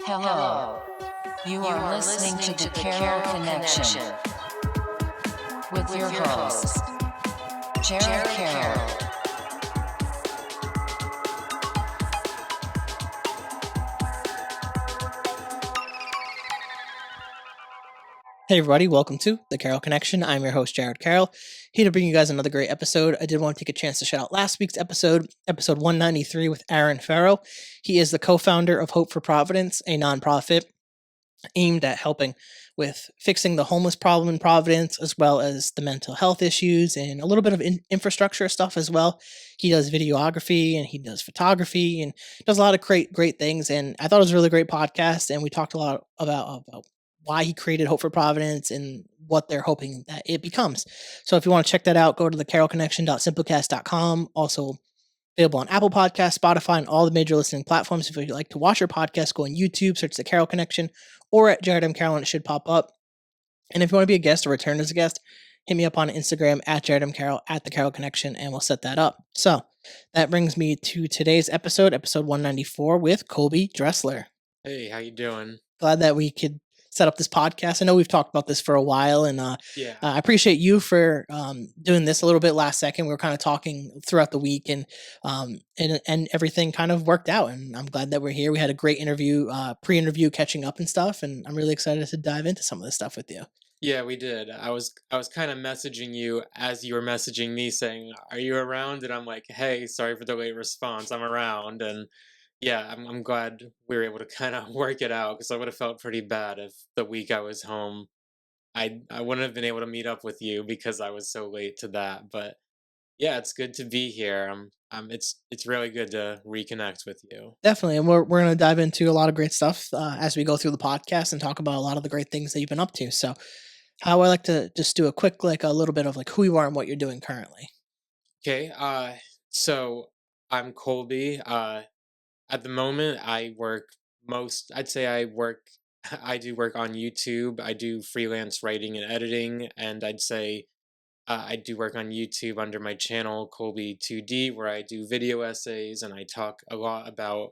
Hello. You are listening to the Carroll Connection with your host, Jared Carroll. Hey everybody, welcome to the Carroll Connection. I'm your host, Jared Carroll, here to bring you guys another great episode. I did want to take a chance to shout out last week's episode 193 with Aaron Farrell. He is the co-founder of Hope for Providence, a nonprofit aimed at helping with fixing the homeless problem in Providence, as well as the mental health issues and a little bit of infrastructure stuff as well. He does videography and he does photography and does a lot of great things. And I thought it was a really great podcast. And we talked a lot about why he created Hope for Providence and what they're hoping that it becomes. So if you want to check that out, go to the carrollconnection.simplecast.com. Also available on Apple Podcasts, Spotify, and all the major listening platforms. If you'd like to watch your podcast, go on YouTube, search the Carroll Connection, or at Jared M. Carroll, and it should pop up. And if you want to be a guest or return as a guest, hit me up on Instagram at Jared M. Carroll, at the Carroll Connection, and we'll set that up. So that brings me to today's episode 194 with Colby Dressler. Hey, how you doing? Glad that we could set up this podcast. I know we've talked about this for a while, and I appreciate you for doing this a little bit last second. We were kind of talking throughout the week, and everything kind of worked out. And I'm glad that we're here. We had a great interview, pre-interview, catching up and stuff, and I'm really excited to dive into some of this stuff with you. Yeah, we did. I was kind of messaging you as you were messaging me, saying, "Are you around?" And I'm like, "Hey, sorry for the late response. I'm around." And yeah, I'm glad we were able to kind of work it out because I would have felt pretty bad if the week I was home, I wouldn't have been able to meet up with you because I was so late to that. But yeah, it's good to be here. It's really good to reconnect with you. Definitely, and we're going to dive into a lot of great stuff as we go through the podcast and talk about a lot of the great things that you've been up to. So, how I like to just do a quick, like a little bit of like who you are and what you're doing currently. Okay, so I'm Colby. At the moment, I'd say I do work on YouTube. I do freelance writing and editing, and I'd say I do work on YouTube under my channel, Colby 2D, where I do video essays and I talk a lot about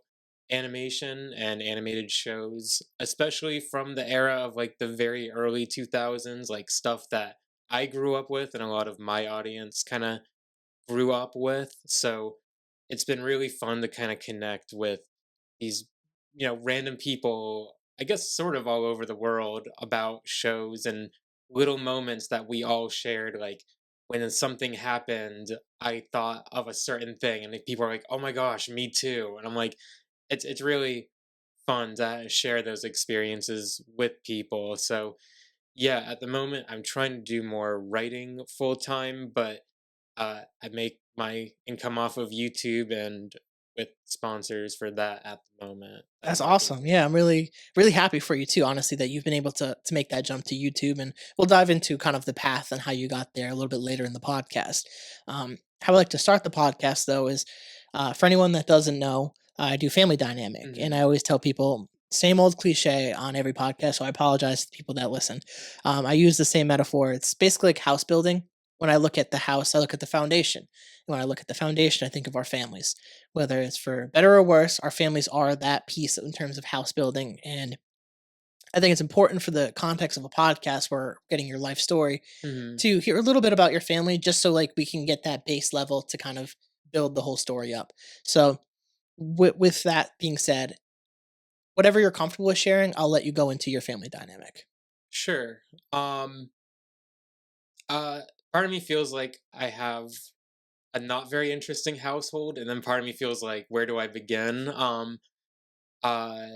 animation and animated shows, especially from the era of like the very early 2000s, like stuff that I grew up with and a lot of my audience kind of grew up with. So it's been really fun to kind of connect with these, random people, I guess sort of all over the world about shows and little moments that we all shared. Like when something happened, I thought of a certain thing, and people are like, "Oh my gosh, me too." And I'm like, it's really fun to share those experiences with people. So yeah, at the moment, I'm trying to do more writing full time, but I make my income off of YouTube and with sponsors for that at the moment. That's awesome. Yeah, I'm really happy for you too, honestly, that you've been able to make that jump to YouTube. And we'll dive into kind of the path and how you got there a little bit later in the podcast. How I like to start the podcast though is for anyone that doesn't know, I do family dynamic, and I always tell people same old cliche on every podcast. So I apologize to people that listen. I use the same metaphor. It's basically like house building. When I look at the house, I look at the foundation. And when I look at the foundation, I think of our families. Whether it's for better or worse, our families are that piece in terms of house building. And I think it's important for the context of a podcast where we're getting your life story Mhm. to hear a little bit about your family, just so like we can get that base level to kind of build the whole story up. So with that being said, whatever you're comfortable with sharing, I'll let you go into your family dynamic. Sure. Um, uh, Part of me feels like I have a not very interesting household, and then part of me feels like, where do I begin? Uh,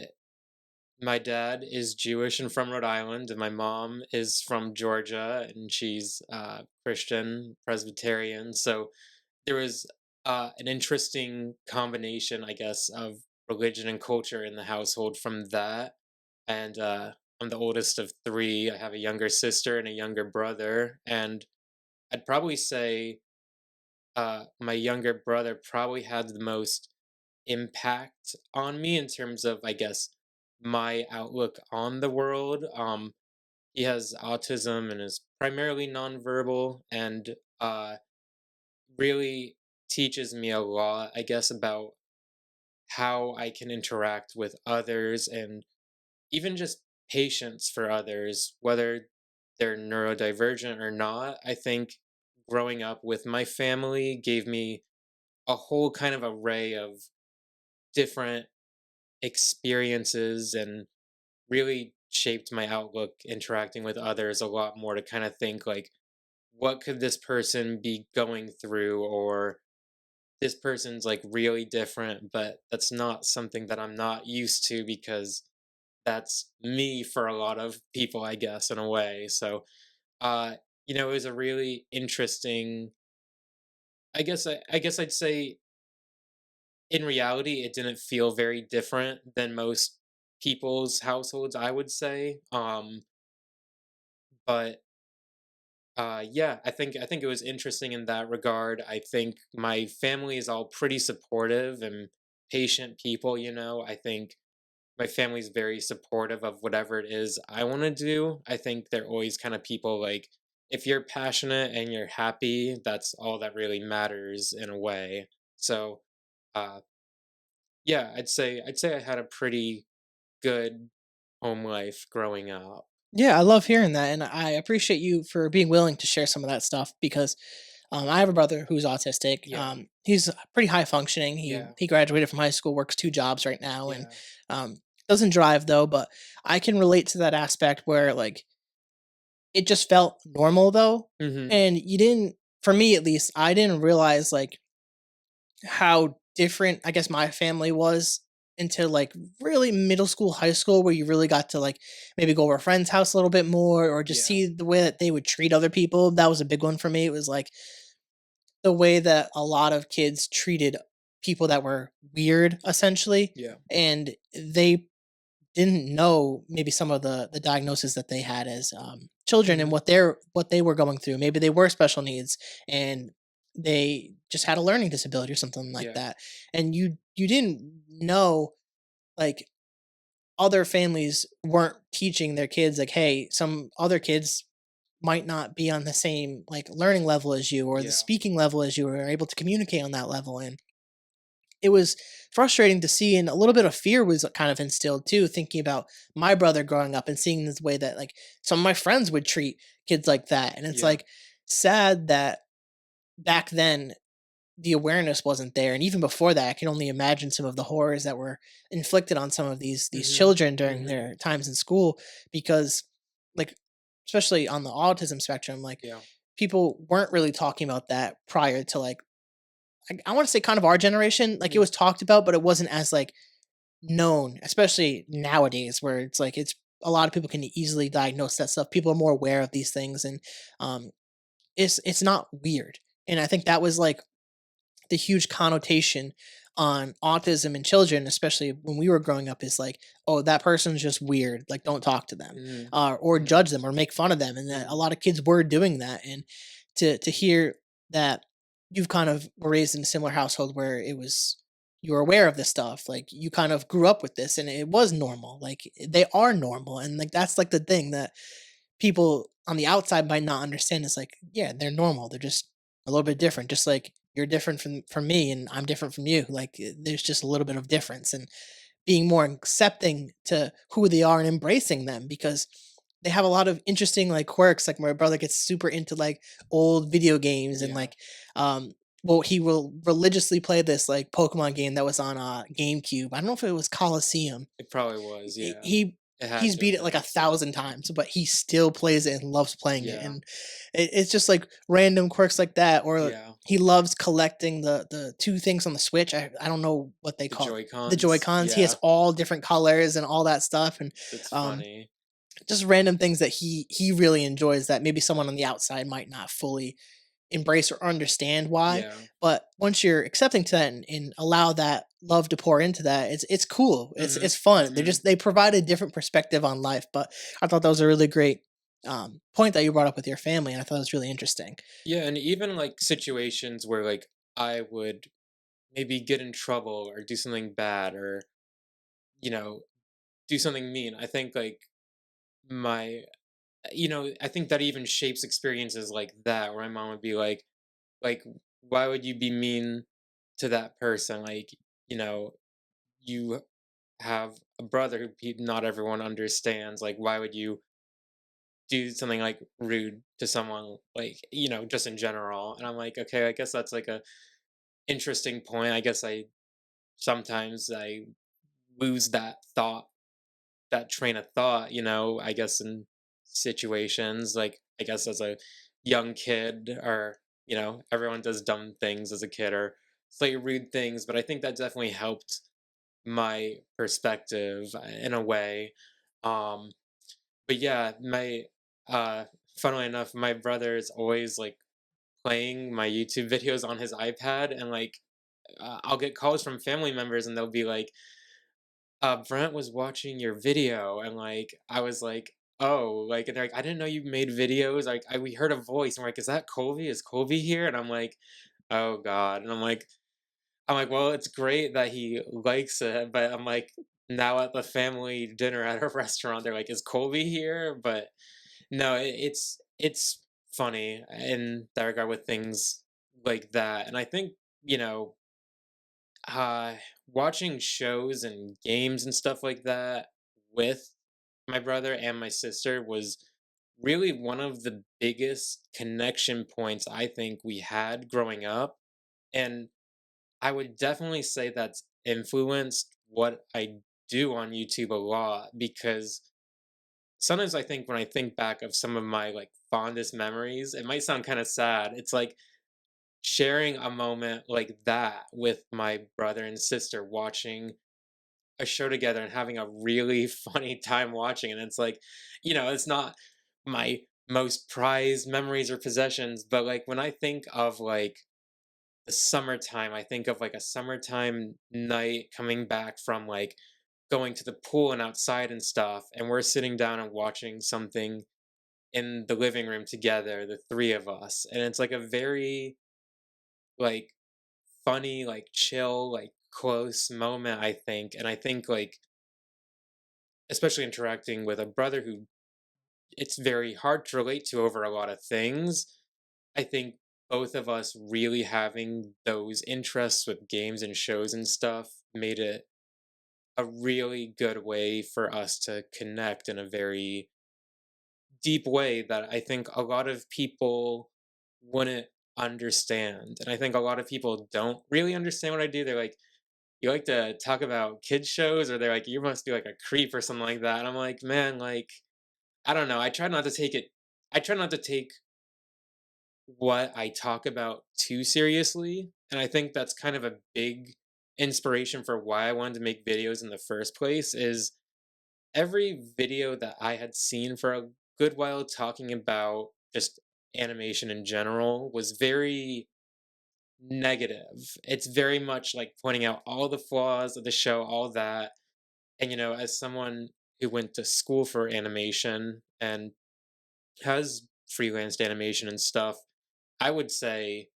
my dad is Jewish and from Rhode Island, and my mom is from Georgia, and she's Christian Presbyterian. So there was an interesting combination, I guess, of religion and culture in the household from that. And I'm the oldest of three. I have a younger sister and a younger brother. And I'd probably say my younger brother probably had the most impact on me in terms of, I guess, my outlook on the world. He has autism and is primarily nonverbal, and really teaches me a lot, I guess, about how I can interact with others and even just patience for others, whether they're neurodivergent or not. I think growing up with my family gave me a whole kind of array of different experiences and really shaped my outlook interacting with others a lot more to kind of think like, what could this person be going through, or this person's like really different, but that's not something that I'm not used to because that's me for a lot of people, I guess, in a way. So, uh, it was a really interesting. I guess I'd say in reality, it didn't feel very different than most people's households. I would say, but yeah, I think it was interesting in that regard. I think my family is all pretty supportive and patient people. I think my family's very supportive of whatever it is I want to do. I think they're always kind of people like, if you're passionate and you're happy, that's all that really matters in a way. So, uh, yeah, I'd say I had a pretty good home life growing up. Yeah, I love hearing that, and I appreciate you for being willing to share some of that stuff because I have a brother who's autistic. Yeah, He's pretty high functioning. He yeah, he graduated from high school, works two jobs right now, and yeah. um, doesn't drive though. But I can relate to that aspect where like it just felt normal though, Hmm. and you didn't. For me at least, I didn't realize like how different I guess my family was until like really middle school, high school, where you really got to like maybe go over a friend's house a little bit more or just Yeah. see the way that they would treat other people. That was a big one for me. It was like the way that a lot of kids treated people that were weird essentially, Yeah. and they didn't know maybe some of the diagnoses that they had as children and Hmm. what they were going through. Maybe they were special needs and they just had a learning disability or something like Yeah. that. And you didn't know like other families weren't teaching their kids like, hey, some other kids might not be on the same like learning level as you or the Yeah. speaking level as you or are able to communicate on that level. And it was frustrating to see, and a little bit of fear was kind of instilled too, thinking about my brother growing up and seeing this way that like some of my friends would treat kids like that. And it's Yeah. like sad that back then the awareness wasn't there. And even before that, I can only imagine some of the horrors that were inflicted on some of these Hmm. children during Hmm. their times in school because like especially on the autism spectrum, like Yeah. people weren't really talking about that prior to like I want to say kind of our generation. Like it Hmm. was talked about, but it wasn't as like known, especially nowadays where it's like it's a lot of people can easily diagnose that stuff. People are more aware of these things, and um, it's not weird. And I think that was like the huge connotation on autism in children, especially when we were growing up, is like, oh, that person's just weird. Like, don't talk to them, Hmm. or Hmm. judge them, or make fun of them. And that a Hmm. lot of kids were doing that. And to hear that you've kind of were raised in a similar household where it was you were aware of this stuff, like you kind of grew up with this, and it was normal. Like they are normal, and like that's like the thing that people on the outside might not understand is like, yeah, they're normal. They're just a little bit different. Just like you're different from me and I'm different from you. Like there's just a little bit of difference and being more accepting to who they are and embracing them because they have a lot of interesting like quirks. Like my brother gets super into like old video games and Yeah. like um well he will religiously play this like Pokemon game that was on GameCube. I don't know if it was Coliseum. It probably was. he Yeah. he- It had he's to beat have it like a been. thousand times, but he still plays it and loves playing it. Yeah. And it's just like random quirks like that. Or Yeah. he loves collecting the two things on the Switch. I don't know what they The call it. Joy The Joy Cons. Cons. He has Yeah. all different colors and all that stuff, and That's um, funny. just random things that he really enjoys that maybe someone on the outside might not fully embrace or understand why. Yeah. But once you're accepting to that and allow that love to pour into that, it's cool. Hmm. It's fun. Hmm. They provide a different perspective on life. But I thought that was a really great point that you brought up with your family, and I thought it was really interesting. Yeah, and even like situations where like I would maybe get in trouble or do something bad or you know do something mean. I think like my I think that even shapes experiences like that where my mom would be like why would you be mean to that person? Like, you know, you have a brother who not everyone understands. Like, why would you do something like rude to someone, like, just in general? And I'm like, okay, I guess that's like a interesting point. I guess I sometimes I lose that train of thought, I guess in situations like, I guess as a young kid, or everyone does dumb things as a kid, or say rude things, but I think that definitely helped my perspective in a way. um but yeah, my uh funnily enough, my brother is always like playing my YouTube videos on his iPad, and like, I'll get calls from family members and they'll be like, Brent was watching your video, and like I was like, oh, like, and they're like, I didn't know you made videos. Like, we heard a voice, and we're like, is that Colby? Is Colby here? And I'm like, oh God. And I'm like, well, it's great that he likes it, but I'm like, now at the family dinner at a restaurant, they're like, is Colby here? But no, it's funny in that regard with things like that. And I think, you know, uh, watching shows and games and stuff like that with my brother and my sister was really one of the biggest connection points I think we had growing up. And I would definitely say that's influenced what I do on YouTube a lot, because sometimes I think when I think back of some of my like fondest memories, it might sound kind of sad. It's like sharing a moment like that with my brother and sister, watching a show together and having a really funny time watching. And it's like, it's not my most prized memories or possessions, but like when I think of like the summertime, I think of like a summertime night coming back from like going to the pool and outside and stuff, and we're sitting down and watching something in the living room together, the three of us. And it's like a very like funny, like chill, like close moment, I think. And I think like, especially interacting with a brother who it's very hard to relate to over a lot of things, I think both of us really having those interests with games and shows and stuff made it a really good way for us to connect in a very deep way that I think a lot of people wouldn't understand. And I think a lot of people don't really understand what I do. They're like, you like to talk about kids shows, or they're like, you must be like a creep or something like that. And I'm like, man, like, I don't know. I try not to take what I talk about too seriously. And I think that's kind of a big inspiration for why I wanted to make videos in the first place. Is every video that I had seen for a good while talking about just animation in general was very negative. It's very much like pointing out all the flaws of the show, all that. And, as someone who went to school for animation and has freelanced animation and stuff, I would say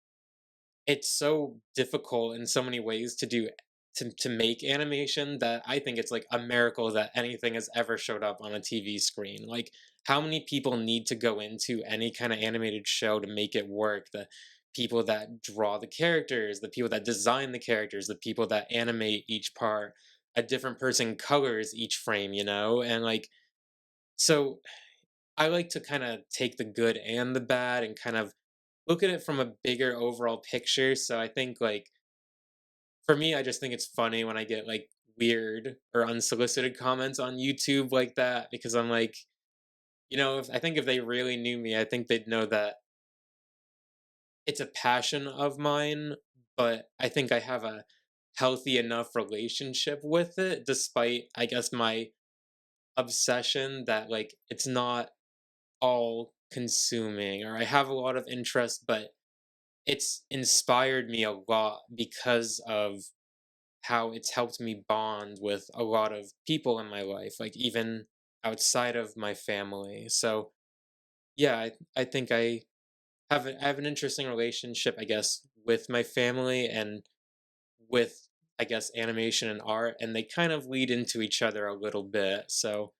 it's so difficult in so many ways to make animation, that I think it's like a miracle that anything has ever showed up on a TV screen. Like, how many people need to go into any kind of animated show to make it work? The people that draw the characters, the people that design the characters, the people that animate each part, a different person colors each frame, and like, so I like to kind of take the good and the bad and kind of look at it from a bigger overall picture. So I think like, for me, I just think it's funny when I get like weird or unsolicited comments on YouTube like that, because I'm like, I think if they really knew me, I think they'd know that it's a passion of mine, but I think I have a healthy enough relationship with it, despite, I guess, my obsession, that like it's not all consuming, or I have a lot of interest, but it's inspired me a lot because of how it's helped me bond with a lot of people in my life, like even outside of my family. So yeah, I think I have an interesting relationship, I guess, with my family and with, I guess, animation and art, and they kind of lead into each other a little bit. So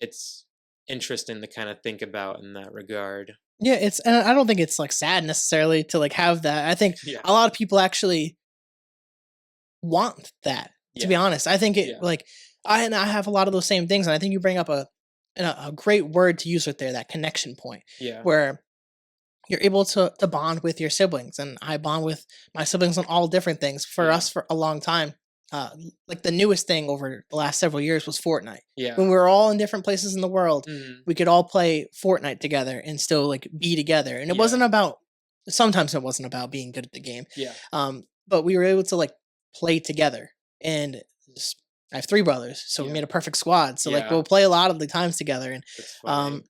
it's interesting to kind of think about in that regard. Yeah, it's and I don't think it's like sad necessarily to like have that. I think Yeah. a lot of people actually want that. To be Yeah. honest, I think it Yeah. like I have a lot of those same things, and I think you bring up a great word to use right there, that connection point, Yeah. where you're able to bond with your siblings, and I bond with my siblings on all different things. For Yeah. us, for a long time, like the newest thing over the last several years was Fortnite. When Yeah. we were all in different places in the world, Mhm. we could all play Fortnite together and still like be together. And it Yeah. wasn't about sometimes it wasn't about being good at the game, Yeah. but we were able to like play together. And s- I have three brothers, so we Yeah. made a perfect squad. So like Yeah. we'll play a lot of the times together, and That's um, funny.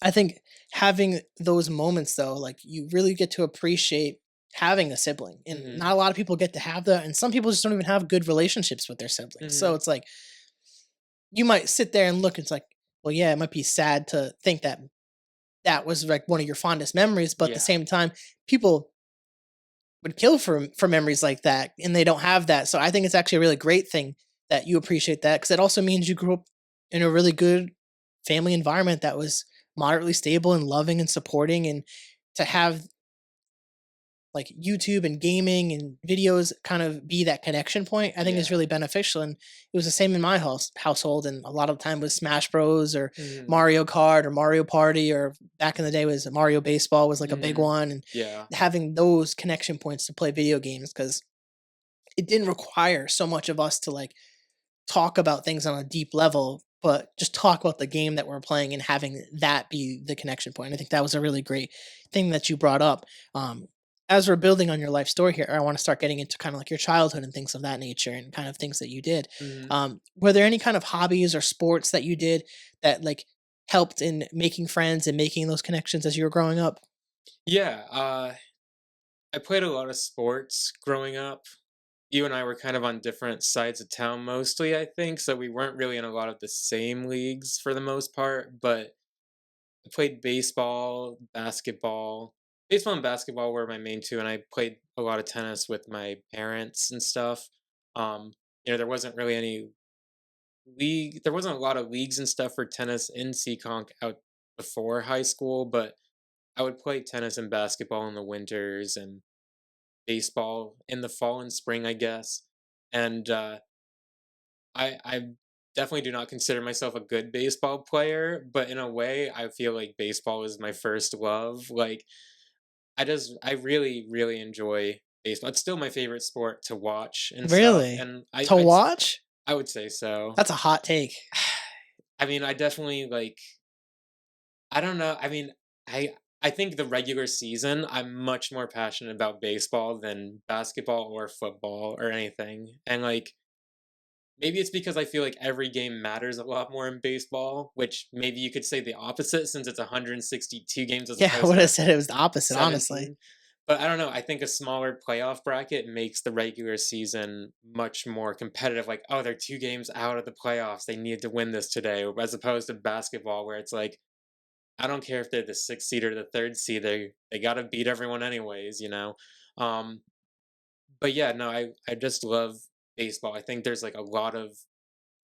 I think having those moments though, like you really get to appreciate having a sibling. And not Mhm. a lot of people get to have that. And some people just don't even have good relationships with their siblings. So Mhm. it's like you might sit there and look, it's like, well, yeah, it might be sad to think that that was like one of your fondest memories, but at the Yeah. same time, people would kill for memories like that and they don't have that. So I think it's actually a really great thing that you appreciate that, because it also means you grew up in a really good family environment that was moderately stable and loving and supporting. And to have like YouTube and gaming and videos kind of be that connection point, I think is Yeah. really beneficial. And it was the same in my household. And a lot of time was Smash Bros or Mhm. Mario Kart or Mario Party, or back in the day was Mario Baseball was like a big Mhm. one. And Yeah. having those connection points to play video games, because it didn't require so much of us to like talk about things on a deep level, but just talk about the game that we're playing and having that be the connection point. I think that was a really great thing that you brought up. Um, as we're building on your life story here, I want to start getting into kind of like your childhood and things of that nature and kind of things that you did. Mhm. Were there any kind of hobbies or sports that you did that like helped in making friends and making those connections as you were growing up? Yeah. I played a lot of sports growing up. You and I were kind of on different sides of town mostly, I think, so we weren't really in a lot of the same leagues for the most part, but I played baseball, basketball. Baseball and basketball were my main two, and I played a lot of tennis with my parents and stuff. Um, there wasn't really any there wasn't a lot of leagues and stuff for tennis in Seekonk out before high school, but I would play tennis and basketball in the winters and baseball in the fall and spring, I guess. And I definitely do not consider myself a good baseball player, but in a way, I feel like baseball is my first love. Like I really really enjoy baseball. It's still my favorite sport to watch and stuff, Really? and To watch? I would say so. That's a hot take. I mean, I definitely like I don't know. I mean, I think the regular season, I'm much more passionate about baseball than basketball or football or anything. And like maybe it's because I feel like every game matters a lot more in baseball, which maybe you could say the opposite since it's 162 games as Yeah, I opposed would have to said it was the opposite, honestly. 17. But I don't know. I think a smaller playoff bracket makes the regular season much more competitive. Like, oh, they're 2 games out of the playoffs. They need to win this today, as opposed to basketball, where it's like, I don't care if they're the sixth seed or the third seed. They got to beat everyone anyways. Um, but yeah, no, I just love baseball. I think there's like a lot of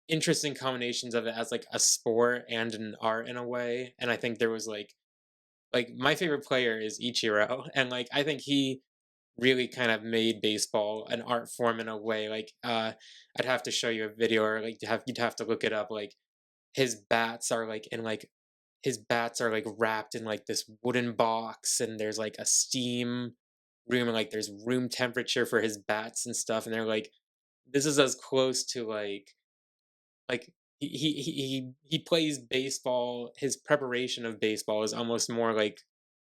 interesting combinations of it as like a sport and an art in a way. And I think there was like my favorite player is Ichiro, and like I think he really kind of made baseball an art form in a way. Like I'd have to show you a video or like you'd have to look it up. Like his bats are like in like his bats are like wrapped in like this wooden box, and there's like a steam room, and like there's room temperature for his bats and stuff, and they're like this is as close to like he plays baseball. His preparation of baseball is almost more like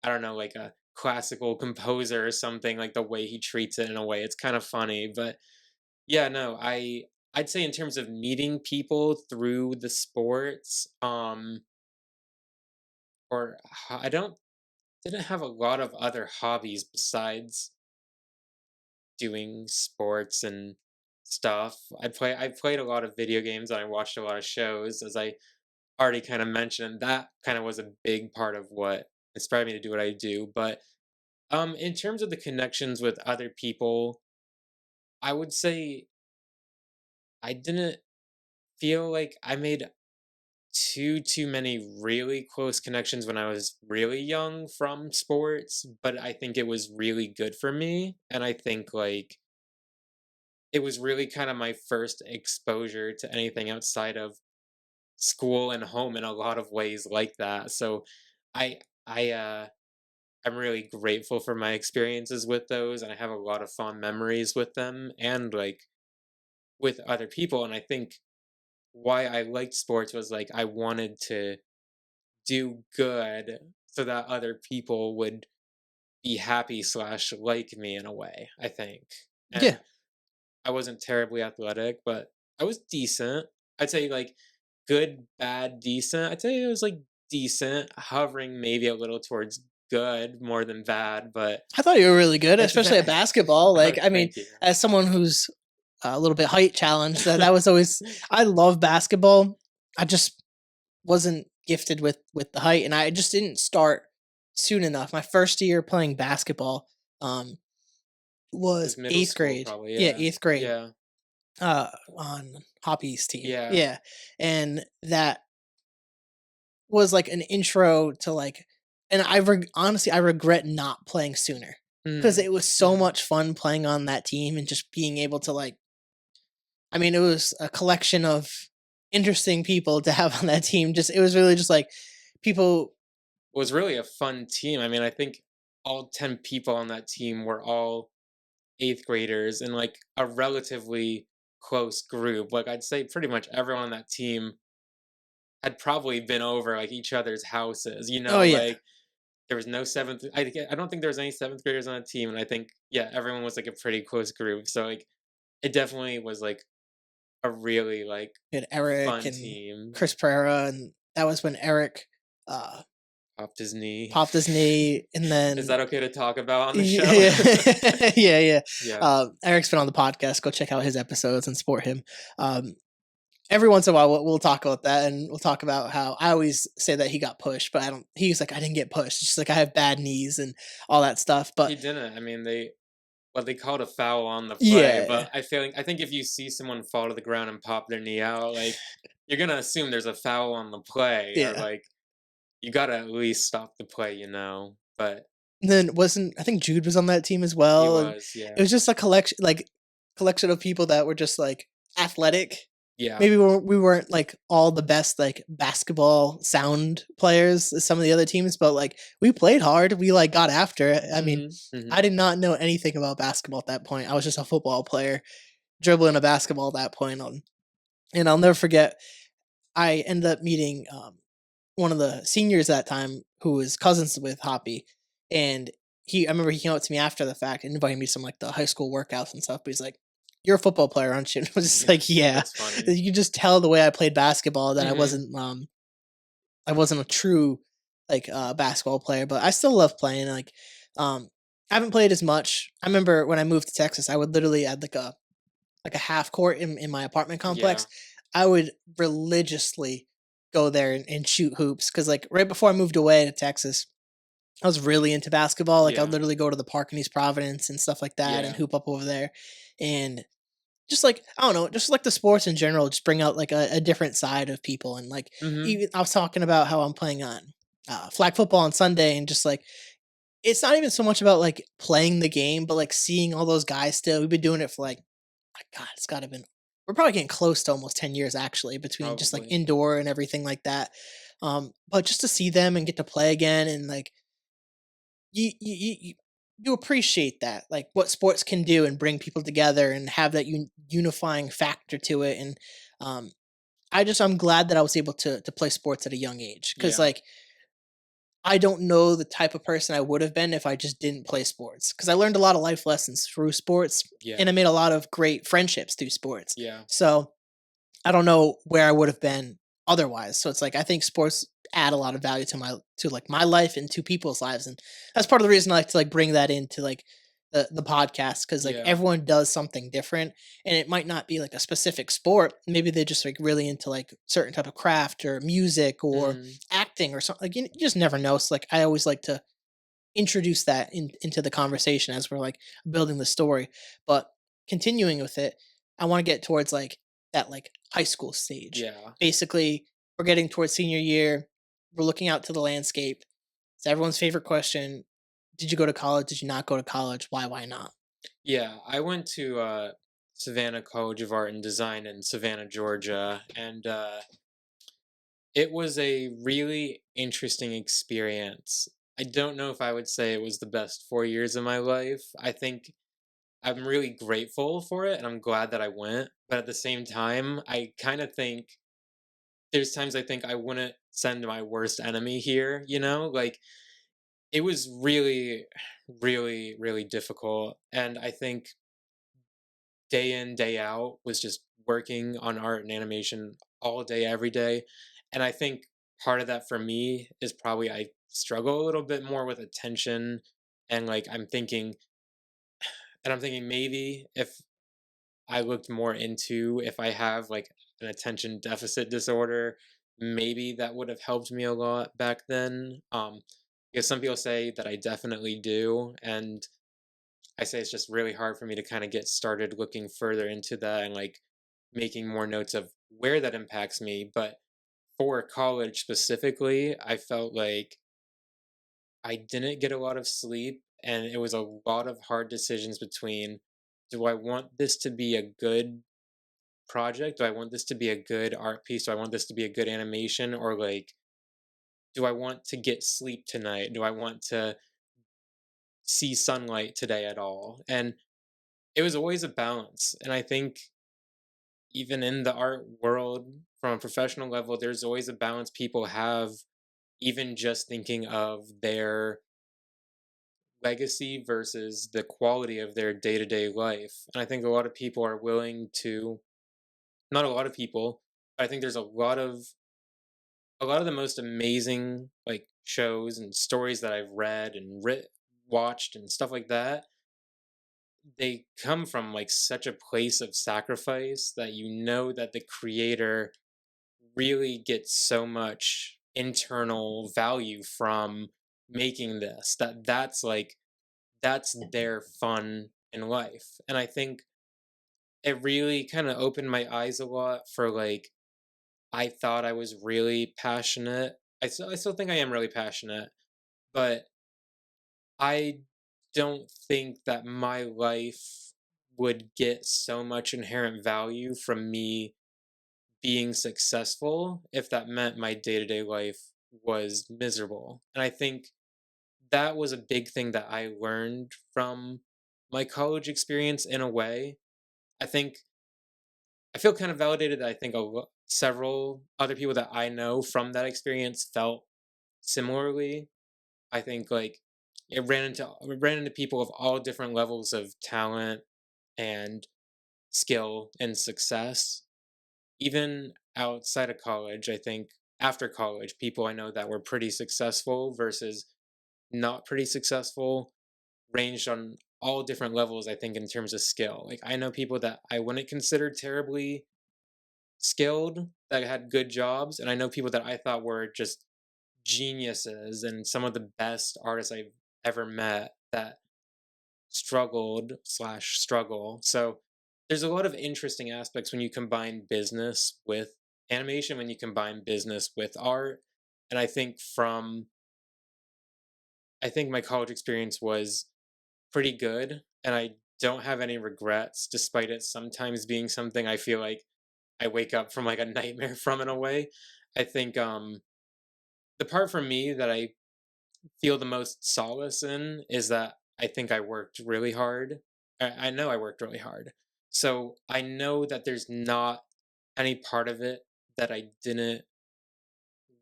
I don't know, like a classical composer or something. Like the way he treats it in a way, it's kind of funny. But yeah, no, I'd say in terms of meeting people through the sports, or I don't didn't have a lot of other hobbies besides doing sports and stuff. I played a lot of video games and I watched a lot of shows, as I already kind of mentioned. That kind of was a big part of what inspired me to do what I do. But in terms of the connections with other people, I would say I didn't feel like I made too many really close connections when I was really young from sports, but I think it was really good for me. And I think like it was really kind of my first exposure to anything outside of school and home in a lot of ways like that. So I I I'm really grateful for my experiences with those, and I have a lot of fond memories with them and like with other people. And I think why I liked sports was like I wanted to do good so that other people would be happy slash like me in a way, I think. Yeah, And I wasn't terribly athletic, but I was decent. I'd say like good, bad, decent. I'd say it was like decent, hovering maybe a little towards good more than bad, but I thought you were really good, it's especially at that. basketball. Oh, Like, I mean, thank you. as someone who's a little bit height challenged, that was always. I love basketball. I just wasn't gifted with the height, and I just didn't start soon enough. My first year playing basketball um, was Is middle eighth school grade. probably, Yeah, yeah. eighth grade. Yeah. On Hoppy's team. Yeah. Yeah, and that was like an intro to like, and honestly I regret not playing sooner because Mhm. it was so Mhm. much fun playing on that team and just being able to like. I mean, it was a collection of interesting people to have on that team. Just it was really just like people. Was really a fun team. I mean, I think all 10 people on that team were all 8th graders in like a relatively close group. Like I'd say pretty much everyone on that team had probably been over like each other's houses, Oh yeah, like there was no seventh. I don't think there was any 7th graders on the team, and I think yeah, everyone was like a pretty close group. So like it definitely was like a really like we had Eric fun and team. Chris Pereira, and that was when Eric uh, Popped his knee. popped his knee, and Is then that okay to talk about on the show? yeah, yeah, yeah. Yeah. Eric's been on the podcast. Go check out his episodes and support him. Um, every once in a while, we'll talk about that, and we'll talk about how I always say that he got pushed, but I don't. He's like, I didn't get pushed. It's just like I have bad knees and all that stuff. But He didn't. I mean, they called a foul on the play, yeah, but I think if you see someone fall to the ground and pop their knee out, like you're gonna assume there's a foul on the play, or yeah. like you gotta at least stop the play. But And then wasn't I think Jude was on that team as he well, and was, it yeah, was just a collection of people that were just like athletic. yeah, Maybe we weren't like all the best like basketball sound players as some of the other teams, but like we played hard. We like got after it. I mean, hmm I did not know anything about basketball at that point. I was just a football player dribbling a basketball at that point. And I'll never forget. I ended up meeting one of the seniors that time who was cousins with Hoppy, and I remember he came up to me after the fact and invited me to some like the high school workouts and stuff. But he's like, "You're a football player, aren't you?" And I was just yeah, like, "Yeah." that's funny. You could just tell the way I played basketball that hmm I wasn't a true like basketball player, but I still love playing. Like, I haven't played as much. I remember when I moved to Texas, I would literally add like a half court in my apartment Yeah, complex. I would religiously go there and shoot hoops because like right before I moved away to Texas, I was really into basketball. Like I'd yeah, literally go to the park in East Providence and stuff like that and yeah, hoop up over there. And just like I don't know, just like the sports in general, just bring out like a different side of people. And like hmm even I was talking about how I'm playing on flag football on Sunday, and just like it's not even so much about like playing the game, but like seeing all those guys still. We've been doing it for like God, it's gotta been we're probably getting close to almost 10 years actually between just like probably, indoor and everything like that. But just to see them and get to play again and like you appreciate that, like what sports can do and bring people together and have that unifying factor to it. And um, I'm glad that I was able to play sports at a young age because yeah, like I don't know the type of person I would have been if I just didn't play sports because I learned a lot of life lessons through sports and yeah, I made a lot of great friendships through sports. yeah, So I don't know where I would have been otherwise. So it's like I think sports add a lot of value to like my life and to people's lives, and that's part of the reason I like to like bring that into like the podcast because like yeah, everyone does something different, and it might not be like a specific sport. Maybe they're just like really into like certain type of craft or music or hmm acting or something. Like you just never know. So like I always like to introduce that into the conversation as we're like building the story. But continuing with it, I want to get towards like that like high school stage. yeah. Basically, we're getting towards senior year. We're looking out to the landscape. It's everyone's favorite question. Did you go to college? Did you not go to college? Why not? Yeah, I went to Savannah College of Art and Design in Savannah, Georgia, and it was a really interesting experience. I don't know if I would say it was the best 4 years of my life. I think I'm really grateful for it and I'm glad that I went. But at the same time, I kind of think there's times I think I wouldn't send my worst enemy here, you know? Like, it was really, really, really difficult. And I think day in, day out was just working on art and animation all day, every day. And I think part of that for me is probably I struggle a little bit more with attention. And like, I'm thinking maybe if I looked more into if I have like an attention deficit disorder, maybe that would have helped me a lot back then. Because some people say that I definitely do. And I say it's just really hard for me to kind of get started looking further into that and like making more notes of where that impacts me. But for college specifically, I felt like I didn't get a lot of sleep and it was a lot of hard decisions between, do I want this to be a good project? Do I want this to be a good art piece? Do I want this to be a good animation? Or like, do I want to get sleep tonight? Do I want to see sunlight today at all? And it was always a balance. And I think even in the art world, from a professional level, there's always a balance people have, even just thinking of their legacy versus the quality of their day-to-day life. And I think a lot of people are willing to, not a lot of people, but I think there's a lot of the most amazing like shows and stories that I've read and watched and stuff like that, they come from like such a place of sacrifice that you know that the creator really gets so much internal value from making this, that's their fun in life. And I think it really kind of opened my eyes a lot for like, I thought I was really passionate. I still think I am really passionate, but I don't think that my life would get so much inherent value from me being successful if that meant my day-to-day life was miserable. And I think that was a big thing that I learned from my college experience in a way. I think I feel kind of validated that I think several other people that I know from that experience felt similarly. I think like it ran into people of all different levels of talent and skill and success. Even outside of college, I think after college, people I know that were pretty successful versus not pretty successful ranged on all different levels, I think, in terms of skill. Like I know people that I wouldn't consider terribly skilled that had good jobs, and I know people that I thought were just geniuses and some of the best artists I've ever met that struggled slash struggle. So there's a lot of interesting aspects when you combine business with animation, when you combine business with art. And I think my college experience was pretty good and I don't have any regrets, despite it sometimes being something I feel like I wake up from like a nightmare from in a way. I think the part for me that I feel the most solace in is that I think I worked really hard. I know I worked really hard. So I know that there's not any part of it that I didn't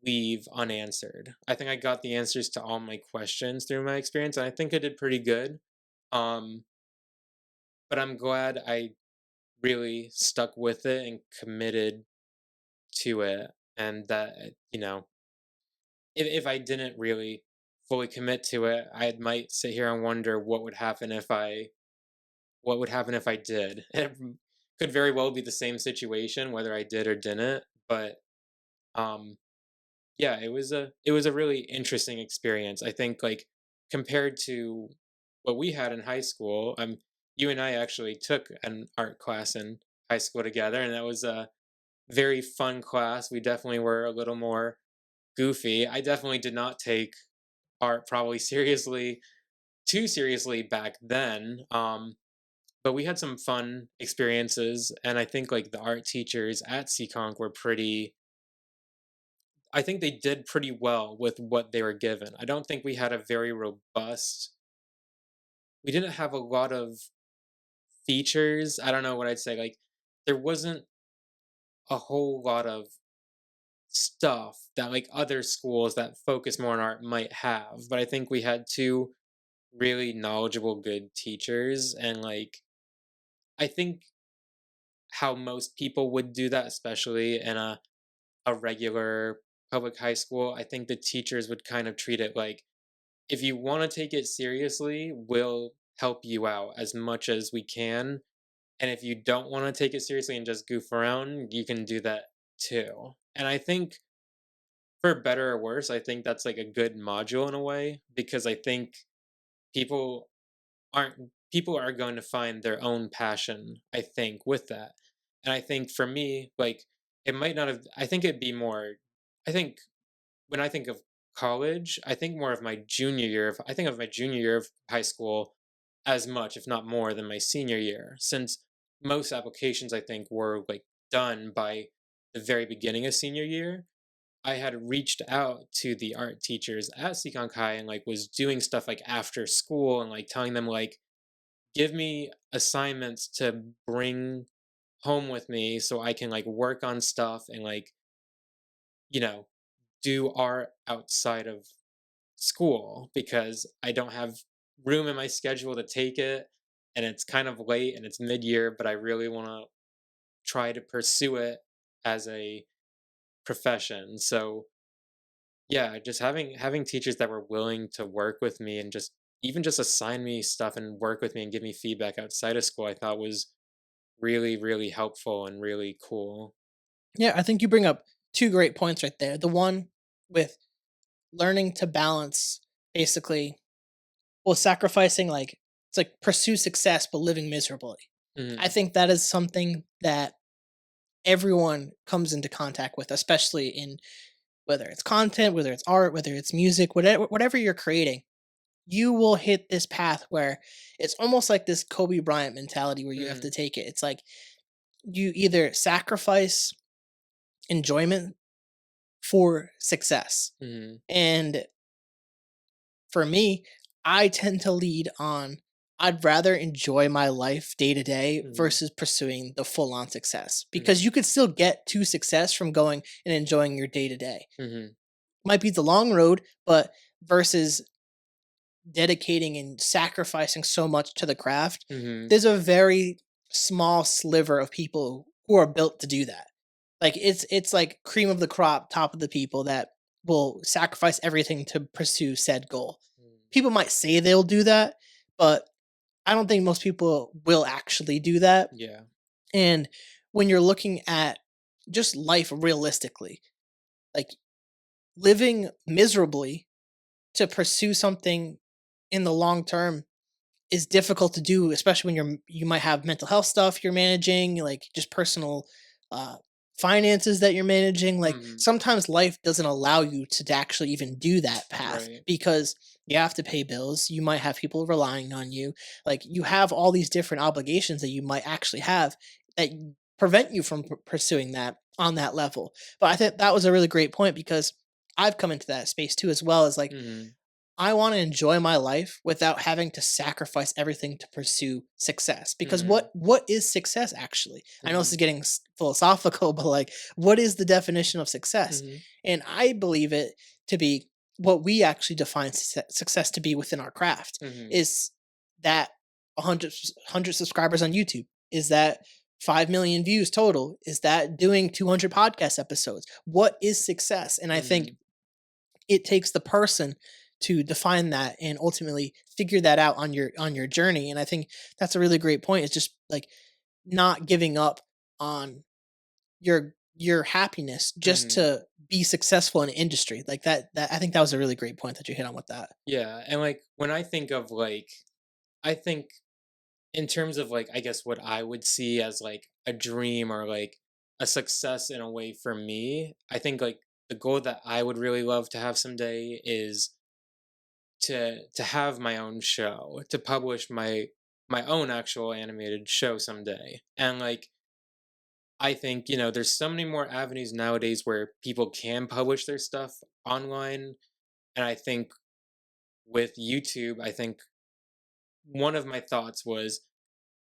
leave unanswered. I think I got the answers to all my questions through my experience, and I think I did pretty good. Um, but I'm glad I really stuck with it and committed to it, and that if I didn't really fully commit to it, I might sit here and wonder what would happen if I did. And it could very well be the same situation whether I did or didn't. But um, yeah, it was a really interesting experience. I think like compared to what we had in high school, you and I actually took an art class in high school together, and that was a very fun class. We definitely were a little more goofy. I definitely did not take art probably too seriously back then. but we had some fun experiences, and I think like the art teachers at Seekonk were pretty. I think they did pretty well with what they were given. I don't think we had a very robust. We didn't have a lot of features. I don't know what I'd say. Like there wasn't a whole lot of stuff that like other schools that focus more on art might have. But I think we had two really knowledgeable, good teachers, and like I think how most people would do that, especially in a regular public high school, I think the teachers would kind of treat it like if you want to take it seriously, we'll help you out as much as we can. And if you don't want to take it seriously and just goof around, you can do that too. And I think for better or worse, I think that's like a good module in a way because I think people people are going to find their own passion, I think, with that. And I think for me, like it might not have I think it'd be more I think when I think of college, I think more of my junior year of I think of my junior year of high school as much, if not more, than my senior year, since most applications I think were like done by the very beginning of senior year. I had reached out to the art teachers at Seekonk High and like was doing stuff like after school and like telling them like give me assignments to bring home with me so I can like work on stuff and like you know do art outside of school because I don't have room in my schedule to take it and it's kind of late and it's mid-year but I really want to try to pursue it as a profession. So yeah, just having teachers that were willing to work with me and just even just assign me stuff and work with me and give me feedback outside of school I thought was really really helpful and really cool. Yeah, I think you bring up two great points right there. The one with learning to balance basically, well, sacrificing like it's like pursue success but living miserably. I Mhm. think that is something that everyone comes into contact with, especially in whether it's content, whether it's art, whether it's music, whatever you're creating. You will hit this path where it's almost like this Kobe Bryant mentality where you have to Mhm. take it. It's like you either sacrifice enjoyment for success. Mhm. And for me, I tend to lead on I'd rather enjoy my life day to day Mhm. versus pursuing the full on success because Mhm. you could still get to success from going and enjoying your day to day. Mhm. Might be the long road, but versus dedicating and sacrificing so much to the craft, Mhm. there's a very small sliver of people who are built to do that. Like it's like cream of the crop, top of the people that will sacrifice everything to pursue said goal. Mhm. People might say they'll do that, but I don't think most people will actually do that. Yeah. And when you're looking at just life realistically, like living miserably to pursue something in the long term is difficult to do, especially when you might have mental health stuff you're managing, like just personal uh, finances that you're managing. Like Mhm. sometimes life doesn't allow you to actually even do that path Right. because you have to pay bills. You might have people relying on you. Like you have all these different obligations that you might actually have that prevent you from pursuing that on that level. But I think that was a really great point because I've come into that space too as well as like Mhm. I want to enjoy my life without having to sacrifice everything to pursue success. Because Mhm. what is success actually? I know this is Mhm. getting philosophical, but like, what is the definition of success? Mhm. And I believe it to be what we actually define success to be within our craft Mhm. is that 100 subscribers on YouTube. Is that 5 million views total? Is that doing 200 podcast episodes? What is success? And I think Mhm. it takes the person to define that and ultimately figure that out on your journey. And I think that's a really great point. It's just like not giving up on your happiness just Mhm. to be successful in an industry like that. I think that was a really great point that you hit on with that. Yeah, and like when I think of like I think in terms of like I guess what I would see as like a dream or like a success in a way for me, I think like the goal that I would really love to have someday is to have my own show, to publish my my own actual animated show someday. And like I think, there's so many more avenues nowadays where people can publish their stuff online. And I think with YouTube, I think one of my thoughts was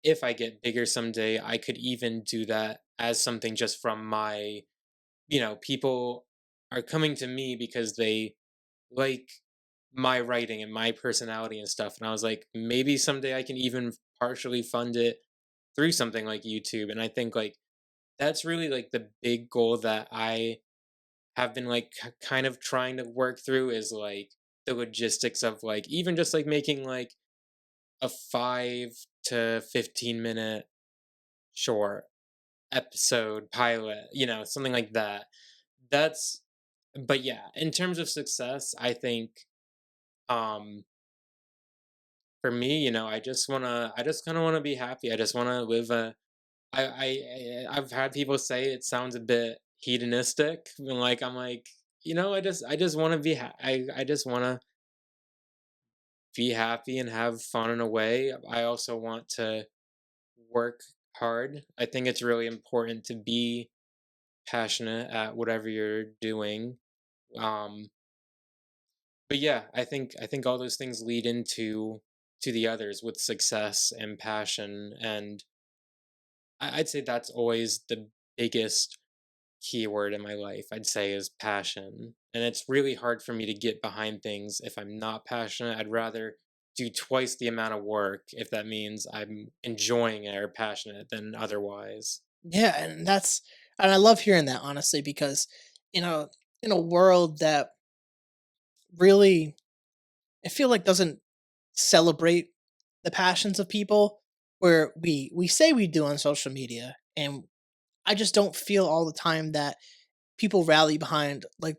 if I get bigger someday, I could even do that as something just from my, people are coming to me because they like my writing and my personality and stuff. And I was like, maybe someday I can even partially fund it through something like YouTube. And I think like that's really like the big goal that I have been like kind of trying to work through is like the logistics of like even just like making like a 5 to 15 minute short episode pilot, something like that. That's but yeah, in terms of success, I think um for me, I just kind of want to be happy. I just want to live a I've had people say it sounds a bit hedonistic and like I'm like, I just want to I just want to be happy and have fun in a way. I also want to work hard. I think it's really important to be passionate at whatever you're doing. Um, but yeah, I think all those things lead into to the others with success and passion, and I'd say that's always the biggest keyword in my life. I'd say is passion, and it's really hard for me to get behind things if I'm not passionate. I'd rather do twice the amount of work if that means I'm enjoying it or passionate than otherwise. Yeah, and I love hearing that honestly because you know in a world that really I feel like doesn't celebrate the passions of people where we say we do on social media, and I just don't feel all the time that people rally behind like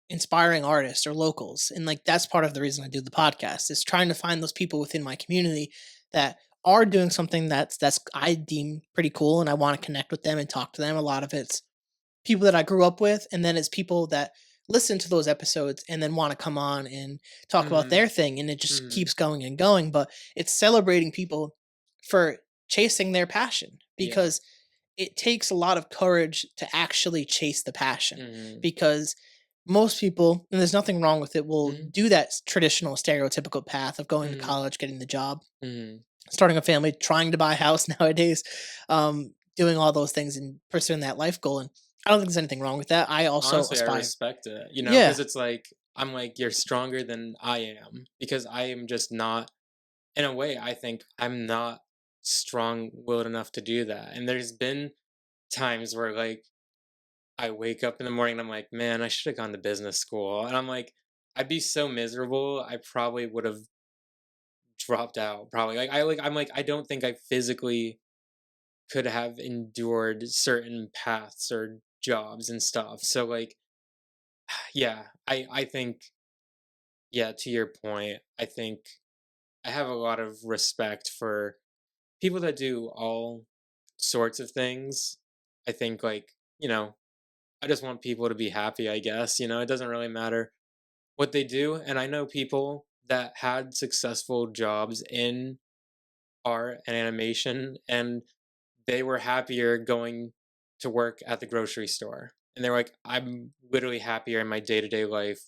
inspiring artists or locals. And like that's part of the reason I do the podcast is trying to find those people within my community that are doing something that's I deem pretty cool and I want to connect with them and talk to them. A lot of it's people that I grew up with, and then it's people that listen to those episodes and then want to come on and talk about Mhm. their thing, and it just Mhm. keeps going and going. But it's celebrating people for chasing their passion Yeah. because it takes a lot of courage to actually chase the passion Mhm. because most people, and there's nothing wrong with it, will Mhm. do that traditional stereotypical path of going to Mhm. college, getting the job, Mhm. starting a family, trying to buy a house nowadays, doing all those things and pursuing that life goal. And I don't think there's anything wrong with that. I also Honestly, I aspire. respect it, Yeah. because it's like I'm like you're stronger than I am because I am just not in a way I think I'm not strong-willed enough to do that. And there's been times where like I wake up in the morning and I'm like, "Man, I should have gone to business school." And I'm like, I'd be so miserable. I probably would have dropped out probably. I'm like I don't think I physically could have endured certain paths or jobs and stuff. So like yeah, I think yeah, to your point, I think I have a lot of respect for people that do all sorts of things. I think like, I just want people to be happy, I guess, it doesn't really matter what they do. And I know people that had successful jobs in art and animation and they were happier going to work at the grocery store. And they were like, I'm literally happier in my day to day life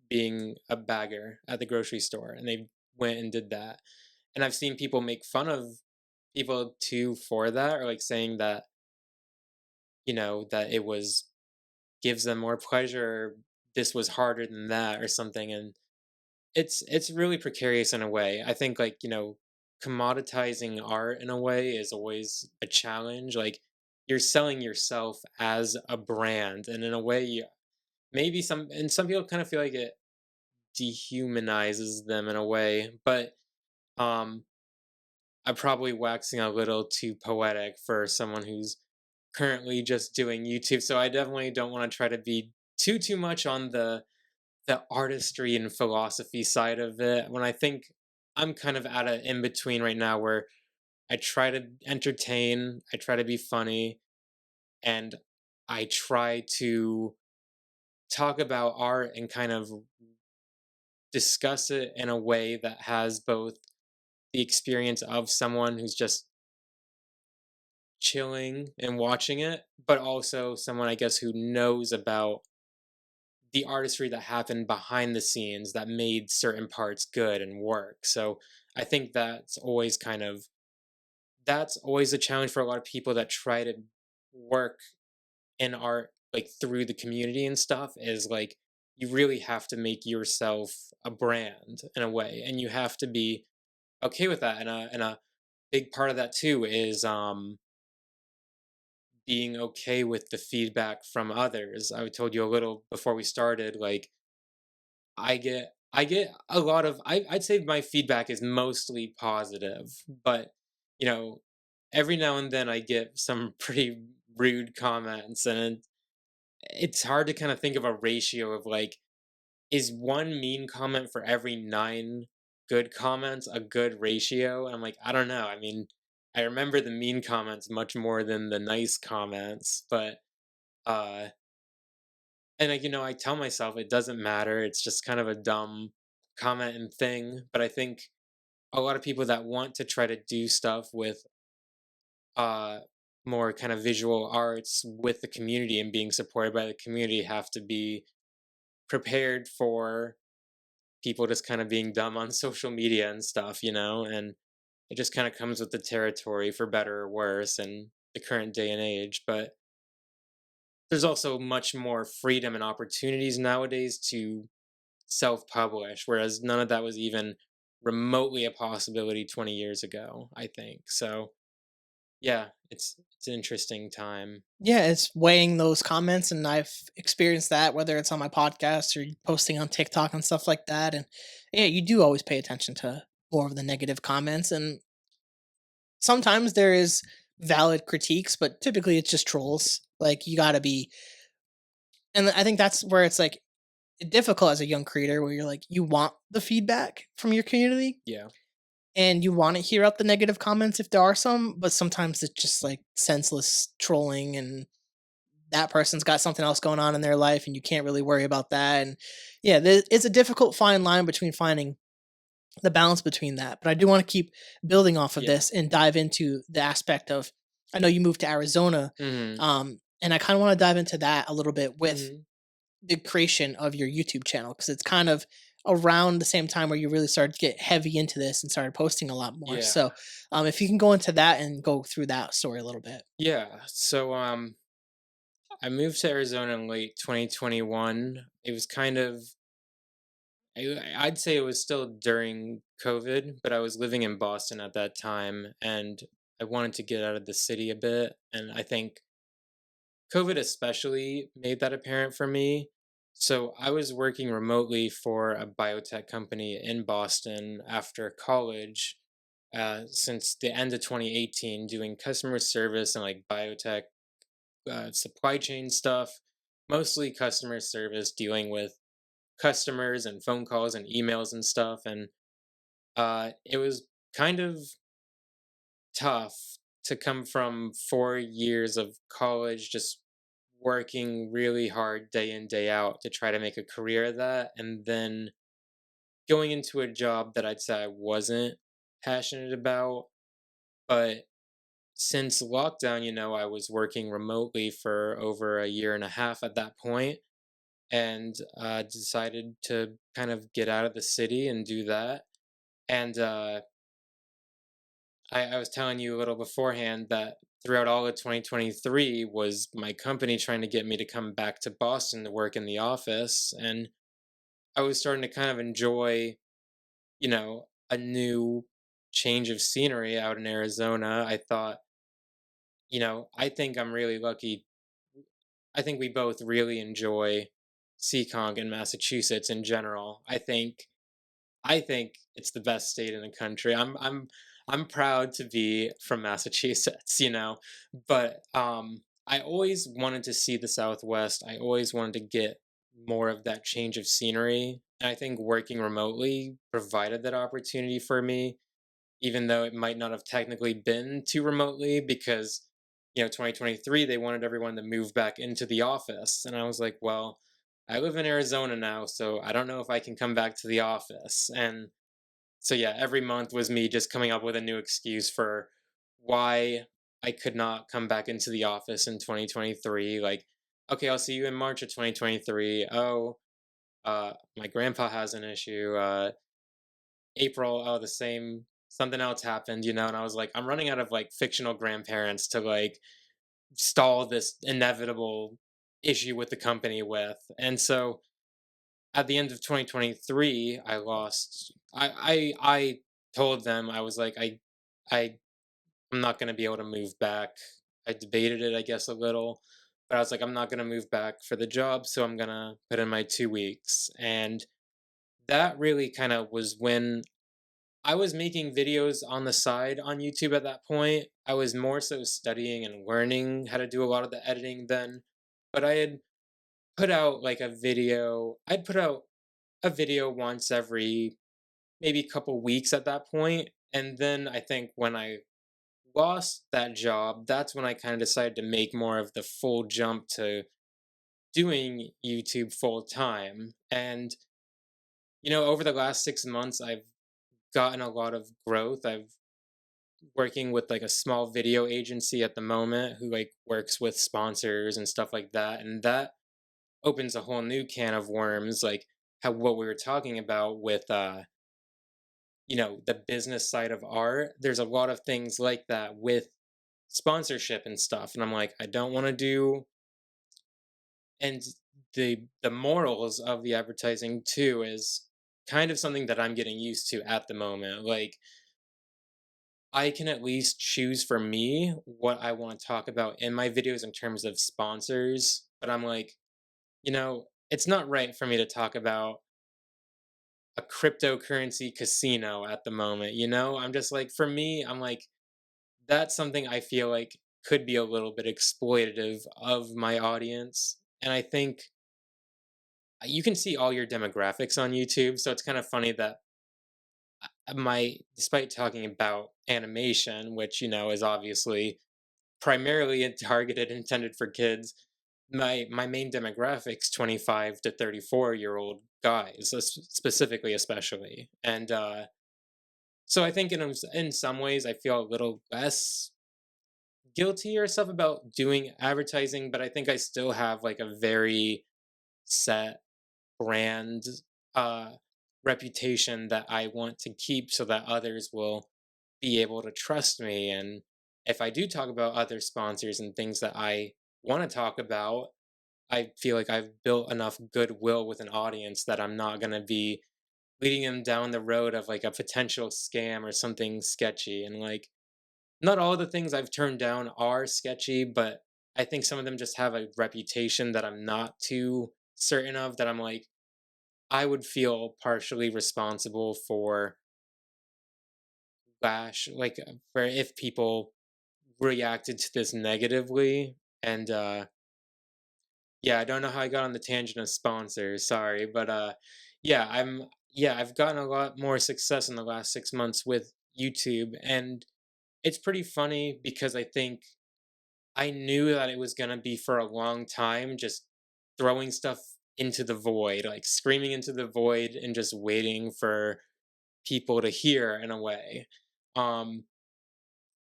being a bagger at the grocery store. And they went and did that. And I've seen people make fun of people too for that, or like saying that, that it was gives them more pleasure, or this was harder than that or something. And it's really precarious in a way. I think like, commoditizing art in a way is always a challenge. Like you're selling yourself as a brand and in a way maybe some people kind of feel like it dehumanizes them in a way, but um I'm probably waxing a little too poetic for someone who's currently just doing YouTube. So I definitely don't want to try to be too much on the artistry and philosophy side of it. When I think I'm kind of at an in between right now where I try to entertain, I try to be funny, and I try to talk about art and kind of discuss it in a way that has both the experience of someone who's just chilling and watching it, but also someone, I guess, who knows about the artistry that happened behind the scenes that made certain parts good and work. So I think that's always a challenge for a lot of people that try to work in art like through the community and stuff is like you really have to make yourself a brand in a way, and you have to be okay with that. And a big part of that too is being okay with the feedback from others. I told you a little before we started, like I get a lot of I'd say my feedback is mostly positive, but you know, every now and then I get some pretty rude comments, and it's hard to kind of think of a ratio of like, is one mean comment for every nine good comments a good ratio? I'm like, I don't know. I mean, I remember the mean comments much more than the nice comments, but uh and I tell myself it doesn't matter. It's just kind of a dumb comment and thing. But I think a lot of people that want to try to do stuff with uh more kind of visual arts with the community and being supported by the community have to be prepared for people just kind of being dumb on social media and stuff. And it just kind of comes with the territory for better or worse in the current day and age. But there's also much more freedom and opportunities nowadays to self-publish, whereas none of that was even remotely a possibility 20 years ago, I think. So yeah, it's an interesting time. Yeah, it's weighing those comments, and I've experienced that whether it's on my podcast or posting on TikTok and stuff like that. And yeah, you do always pay attention to more of the negative comments, and sometimes there is valid critiques, but typically it's just trolls. Like you got to be, and I think that's where it's like difficult as a young creator, where you're like you want the feedback from your community Yeah. and you want to hear out the negative comments if there are some, but sometimes it's just like senseless trolling, and that person's got something else going on in their life and you can't really worry about that. And yeah, it's a difficult fine line between finding the balance between that. But I do want to keep building off of Yeah. this and dive into the aspect of, I know you moved to Arizona, Mhm. and I kind of want to dive into that a little bit with Mhm. the creation of your YouTube channel, because it's kind of around the same time where you really started to get heavy into this and started posting a lot more. Yeah. So, if you can go into that and go through that story a little bit. Yeah. So I moved to Arizona in late 2021. It was kind of I'd say it was still during COVID, but I was living in Boston at that time and I wanted to get out of the city a bit, and I think COVID especially made that apparent for me. So I was working remotely for a biotech company in Boston after college since the end of 2018, doing customer service and like biotech supply chain stuff, mostly customer service, dealing with customers and phone calls and emails and stuff. And it was kind of tough to come from 4 years of college just working really hard day in day out to try to make a career of that, and then going into a job that I'd say I wasn't passionate about. But since lockdown, I was working remotely for over a year and a half at that point, and decided to kind of get out of the city and do that. And I was telling you a little beforehand that throughout all of 2023 was my company trying to get me to come back to Boston to work in the office. And I was starting to kind of enjoy, a new change of scenery out in Arizona. I thought, I think I'm really lucky. I think we both really enjoy Seekonk and Massachusetts in general. I think it's the best state in the country. I'm proud to be from Massachusetts. But I always wanted to see the Southwest. I always wanted to get more of that change of scenery. And I think working remotely provided that opportunity for me, even though it might not have technically been too remotely because 2023 they wanted everyone to move back into the office, and I was like, well, I live in Arizona now, so I don't know if I can come back to the office. And So yeah, every month was me just coming up with a new excuse for why I could not come back into the office in 2023. Like, okay, I'll see you in March of 2023. Oh, my grandpa has an issue. April, oh, the same, something else happened, and I was like, I'm running out of like fictional grandparents to like stall this inevitable issue with the company with. And so at the end of 2023, I lost. I told them, I was like, I I'm not going to be able to move back. I debated it, I guess, a little, but I was like, I'm not going to move back for the job, so I'm going to put in my 2 weeks. And that really kind of was when I was making videos on the side on YouTube at that point. I was more so studying and learning how to do a lot of the editing then. But I had put out like a video. I'd put out a video once every maybe couple weeks at that point. And then I think when I lost that job, that's when I kind of decided to make more of the full jump to doing YouTube full time. And, over the last 6 months, I've gotten a lot of growth. I've working with like a small video agency at the moment who like works with sponsors and stuff like that. And that opens a whole new can of worms, like how what we were talking about with the business side of art. There's a lot of things like that with sponsorship and stuff. And I'm like, I don't want to do. And the morals of the advertising too is kind of something that I'm getting used to at the moment. Like I can at least choose for me what I want to talk about in my videos in terms of sponsors. But I'm like, it's not right for me to talk about a cryptocurrency casino at the moment. I'm just like, for me, I'm like, that's something I feel like could be a little bit exploitative of my audience. And I think you can see all your demographics on YouTube. So it's kind of funny that despite talking about animation, which, is obviously primarily targeted intended for kids, my main demographics 25 to 34-year-old guys, specifically, especially. And so I think in some ways I feel a little less guilty or stuff about doing advertising, but I think I still have like a very set brand uh reputation that I want to keep so that others will be able to trust me. And if I do talk about other sponsors and things that I want to talk about, I feel like I've built enough goodwill with an audience that I'm not going to be leading them down the road of like a potential scam or something sketchy. And like, not all the things I've turned down are sketchy, but I think some of them just have a reputation that I'm not too certain of, that I'm like, I would feel partially responsible for like for if people reacted to this negatively. And yeah, I don't know how I got on the tangent of sponsors, sorry, but yeah, I've gotten a lot more success in the last 6 months with YouTube. And it's pretty funny because I think I knew that it was gonna be for a long time, just throwing stuff into the void, like screaming into the void and just waiting for people to hear in a way. Um,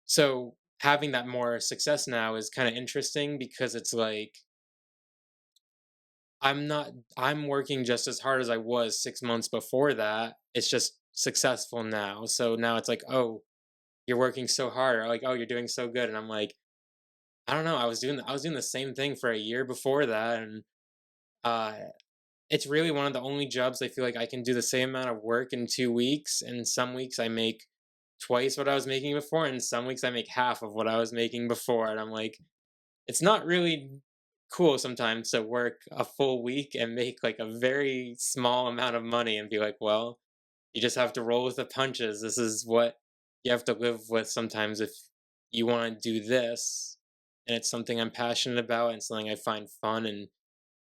so having that more success now is kind of interesting because it's like I'm not I'm working just as hard as I was 6 months before that. It's just successful now. So now it's like, oh, you're working so hard, or like, oh, you're doing so good. And I'm like, I don't know. I was doing the same thing for a year before that. And uh it's really one of the only jobs I feel like I can do the same amount of work in 2 weeks. And some weeks I make twice what I was making before, and some weeks I make half of what I was making before. And I'm like, it's not really cool sometimes to work a full week and make like a very small amount of money and be like, well, you just have to roll with the punches. This is what you have to live with sometimes if you want to do this. And it's something I'm passionate about and something I find fun, and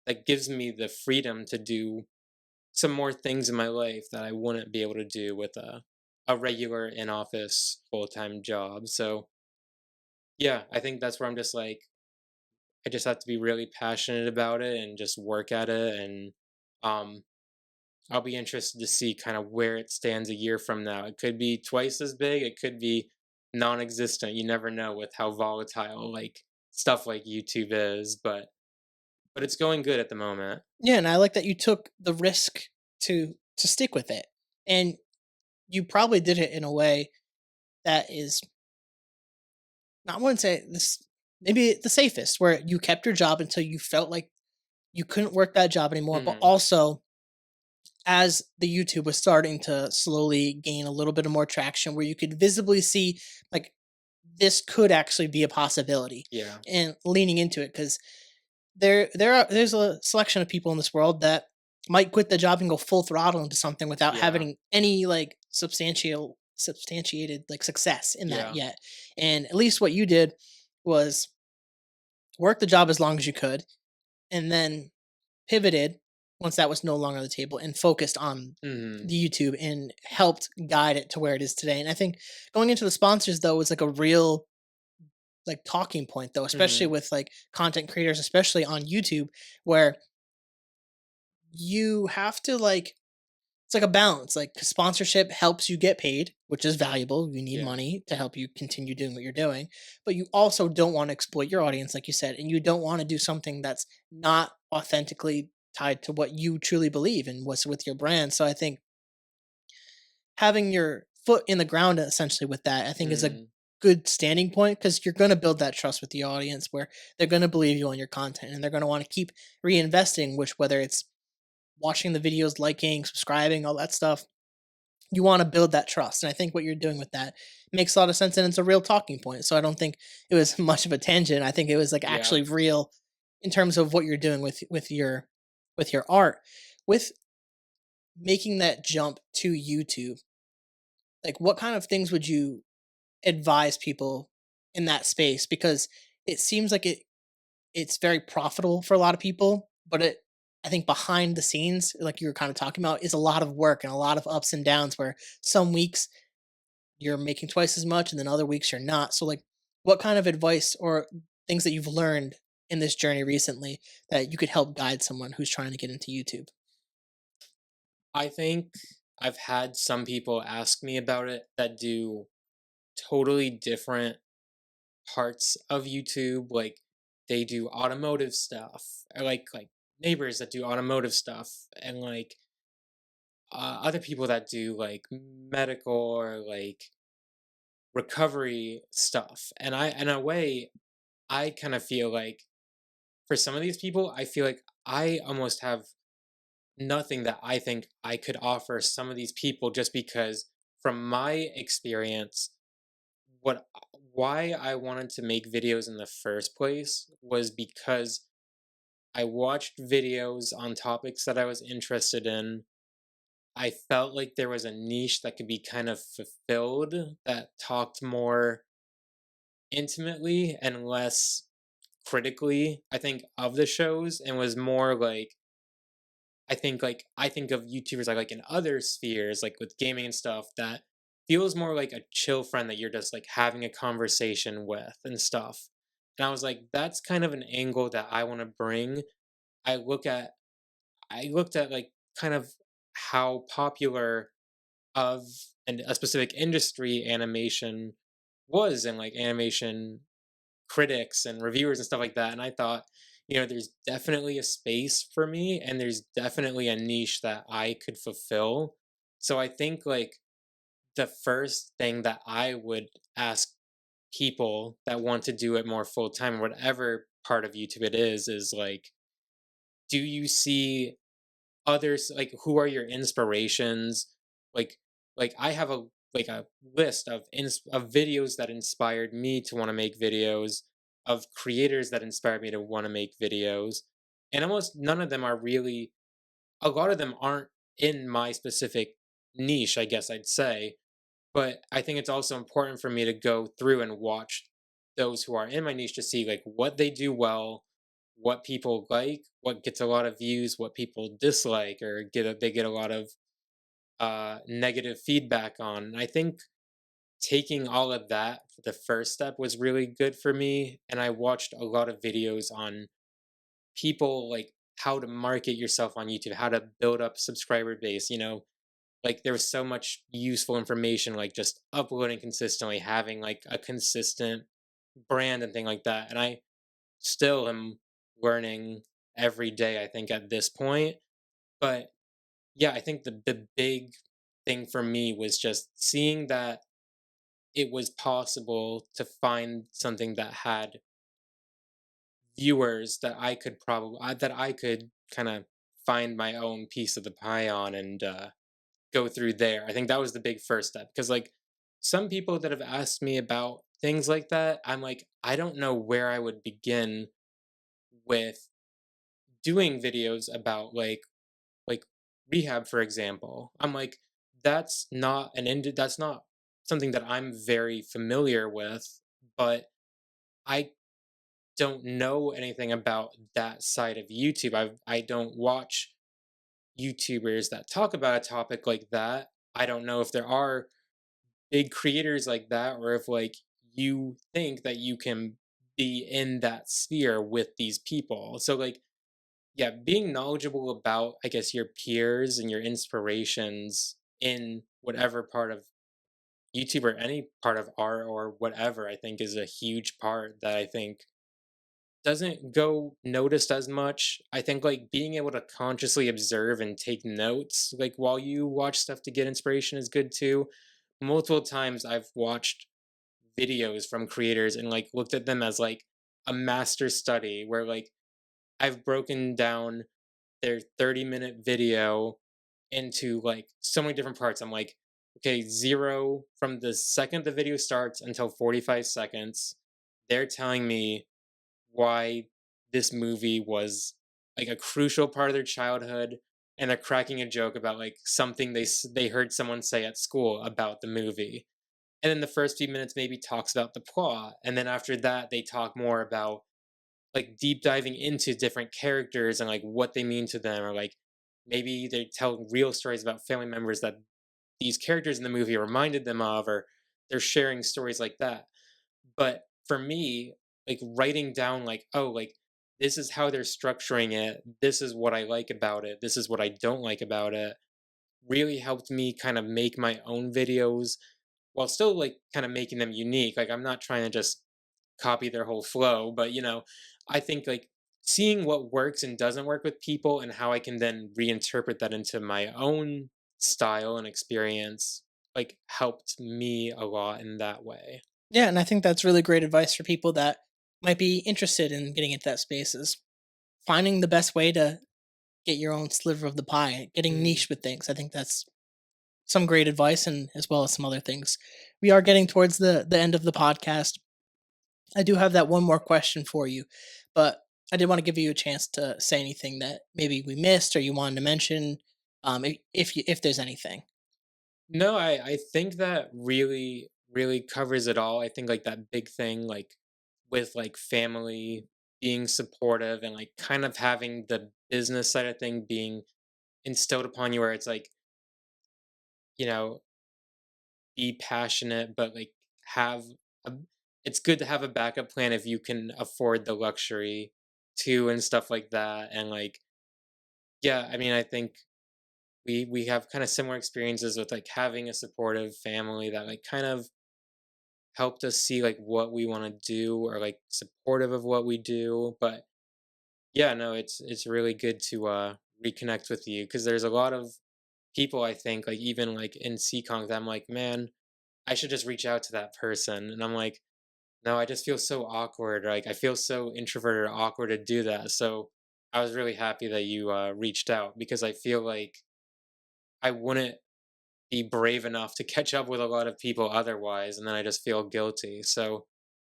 that gives me the freedom to do some more things in my life that I wouldn't be able to do with a regular in office full time job. So yeah, I think that's where I'm just like, I just have to be really passionate about it and just work at it. And um I'll be interested to see kind of where it stands a year from now. It could be twice as big, it could be non-existent. You never know with how volatile like stuff like YouTube is, but it's going good at the moment. Yeah, and I like that you took the risk to stick with it. And you probably did it in a way that is, I wouldn't say this, maybe the safest, where you kept your job until you felt like you couldn't work that job anymore, but Mhm. also as the YouTube was starting to slowly gain a little bit of more traction where you could visibly see like this could actually be a possibility, Yeah. and leaning into it, because there's a selection of people in this world that might quit the job and go full throttle into something without Yeah. having any like substantiated like success in that Yeah. yet. And at least what you did was work the job as long as you could, and then pivoted once that was no longer on the table and focused on Mhm. the YouTube and helped guide it to where it is today. And I think going into the sponsors though was like a real like talking point though, especially Mhm. with like content creators, especially on YouTube, where you have to like, it's like a balance. Like sponsorship helps you get paid, which is valuable. You need Yeah. money to help you continue doing what you're doing, but you also don't want to exploit your audience, like you said, and you don't want to do something that's not authentically tied to what you truly believe and what's with your brand. So I think having your foot in the ground essentially with that, I think is a Mhm. good standing point, because you're going to build that trust with the audience where they're going to believe you on your content and they're going to want to keep reinvesting, which whether it's watching the videos, liking, subscribing, all that stuff, you want to build that trust. And I think what you're doing with that makes a lot of sense and it's a real talking point. So I don't think it was much of a tangent. I think it was like Yeah. actually real in terms of what you're doing with your art. With making that jump to YouTube, like what kind of things would you advise people in that space? Because it seems like it's very profitable for a lot of people, but it, I think behind the scenes, like you were kind of talking about, is a lot of work and a lot of ups and downs where some weeks you're making twice as much and then other weeks you're not. So like what kind of advice or things that you've learned in this journey recently that you could help guide someone who's trying to get into YouTube? I think I've had some people ask me about it that do totally different parts of YouTube. Like they do automotive stuff, or like neighbors that do automotive stuff, and like other people that do like medical or like recovery stuff. And I, in a way, I kind of feel like for some of these people, I feel like I almost have nothing that I think I could offer some of these people just because from my experience what why I wanted to make videos in the first place was because I watched videos on topics that I was interested in. I felt like there was a niche that could be kind of fulfilled that talked more intimately and less critically, I think, of the shows and was more I think of YouTubers like in other spheres, like with gaming and stuff, that feels more like a chill friend that you're just like having a conversation with and stuff. And I was like, that's kind of an angle that I want to bring. I look at I looked at like kind of how popular of a specific industry animation was and like animation critics and reviewers and stuff like that. And I thought, there's definitely a space for me and there's definitely a niche that I could fulfill. So I think like the first thing that I would ask people that want to do it more full time, whatever part of YouTube it is like, do you see others like who are your inspirations? Like I have a list of videos that inspired me to want to make videos, of creators that inspired me to want to make videos. And almost none of them are really a lot of them aren't in my specific niche, I guess I'd say. But I think it's also important for me to go through and watch those who are in my niche to see like what they do well, what people like, what gets a lot of views, what people dislike or they get a lot of negative feedback on. And I think taking all of that for the first step was really good for me. And I watched a lot of videos on people like how to market yourself on YouTube, how to build up subscriber base, like there was so much useful information, like just uploading consistently, having like a consistent brand and thing like that. And I still am learning every day, I think, at this point. But yeah, I think the big thing for me was just seeing that it was possible to find something that had viewers that I could that I could kind of find my own piece of the pie on and go through there. I think that was the big first step because like some people that have asked me about things like that, I'm like, I don't know where I would begin with doing videos about like rehab, for example. I'm like, that's not something that I'm very familiar with, but I don't know anything about that side of YouTube. I don't watch YouTubers that talk about a topic like that. I don't know if there are big creators like that or if like you think that you can be in that sphere with these people. So like yeah, being knowledgeable about I guess your peers and your inspirations in whatever part of YouTube or any part of art or whatever I think is a huge part that I think doesn't go noticed as much. I think like being able to consciously observe and take notes like while you watch stuff to get inspiration is good too. Multiple times I've watched videos from creators and like looked at them as like a master study where like I've broken down their 30-minute video into like so many different parts. I'm like, okay, zero from the second the video starts until 45 seconds. They're telling me why this movie was like a crucial part of their childhood and they're cracking a joke about like something they heard someone say at school about the movie. And then the first few minutes maybe talks about the plot and then after that they talk more about like deep diving into different characters and like what they mean to them or like maybe they tell real stories about family members that these characters in the movie reminded them of or they're sharing stories like that. But for me, like writing down like, oh, like this is how they're structuring it. This is what I like about it. This is what I don't like about it. Really helped me kind of make my own videos while still like kind of making them unique. Like I'm not trying to just copy their whole flow, but I think like seeing what works and doesn't work with people and how I can then reinterpret that into my own style and experience like helped me a lot in that way. Yeah, and I think that's really great advice for people that might be interested in getting into that space is finding the best way to get your own sliver of the pie, getting Mm. niche with things. I think that's some great advice and as well as some other things. We are getting towards the end of the podcast. I do have that one more question for you, but I did want to give you a chance to say anything that maybe we missed or you wanted to mention, if there's anything. No, I think that really covers it all. I think like that big thing like with like family being supportive and like kind of having the business side of thing being instilled upon you where it's like, you know, be passionate but like have a, it's good to have a backup plan if you can afford the luxury too and stuff like that and like yeah, I mean I think we have kind of similar experiences with like having a supportive family that like kind of helped us see like what we want to do or like supportive of what we do. But yeah, no, it's really good to reconnect with you because there's a lot of people I think like even like in CConk that I'm like, man, I should just reach out to that person. And I'm like, no, I just feel so awkward. Like I feel so introverted or awkward to do that. So I was really happy that you reached out because I feel like I wouldn't be brave enough to catch up with a lot of people otherwise, and then I just feel guilty. So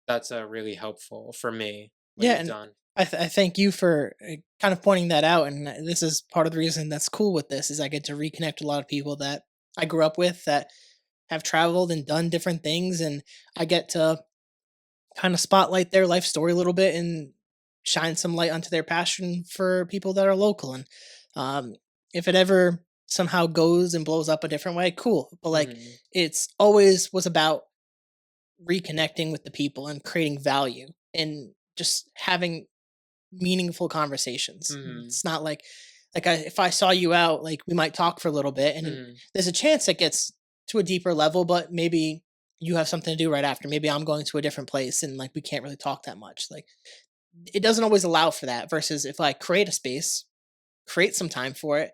that's really helpful for me what Yeah, you've and done. I thank you for kind of pointing that out. And this is part of the reason that's cool with this is I get to reconnect with a lot of people that I grew up with that have traveled and done different things, and I get to kind of spotlight their life story a little bit and shine some light onto their passion for people that are local. And if it ever somehow goes and blows up a different way, cool. But like, Hmm. it's always was about reconnecting with the people and creating value and just having meaningful conversations. Mhm. It's not like if I saw you out, like we might talk for a little bit, and Mhm. there's a chance it gets to a deeper level, but maybe you have something to do right after. Maybe I'm going to a different place, and like we can't really talk that much. Like it doesn't always allow for that. Versus if I create a space, create some time for it,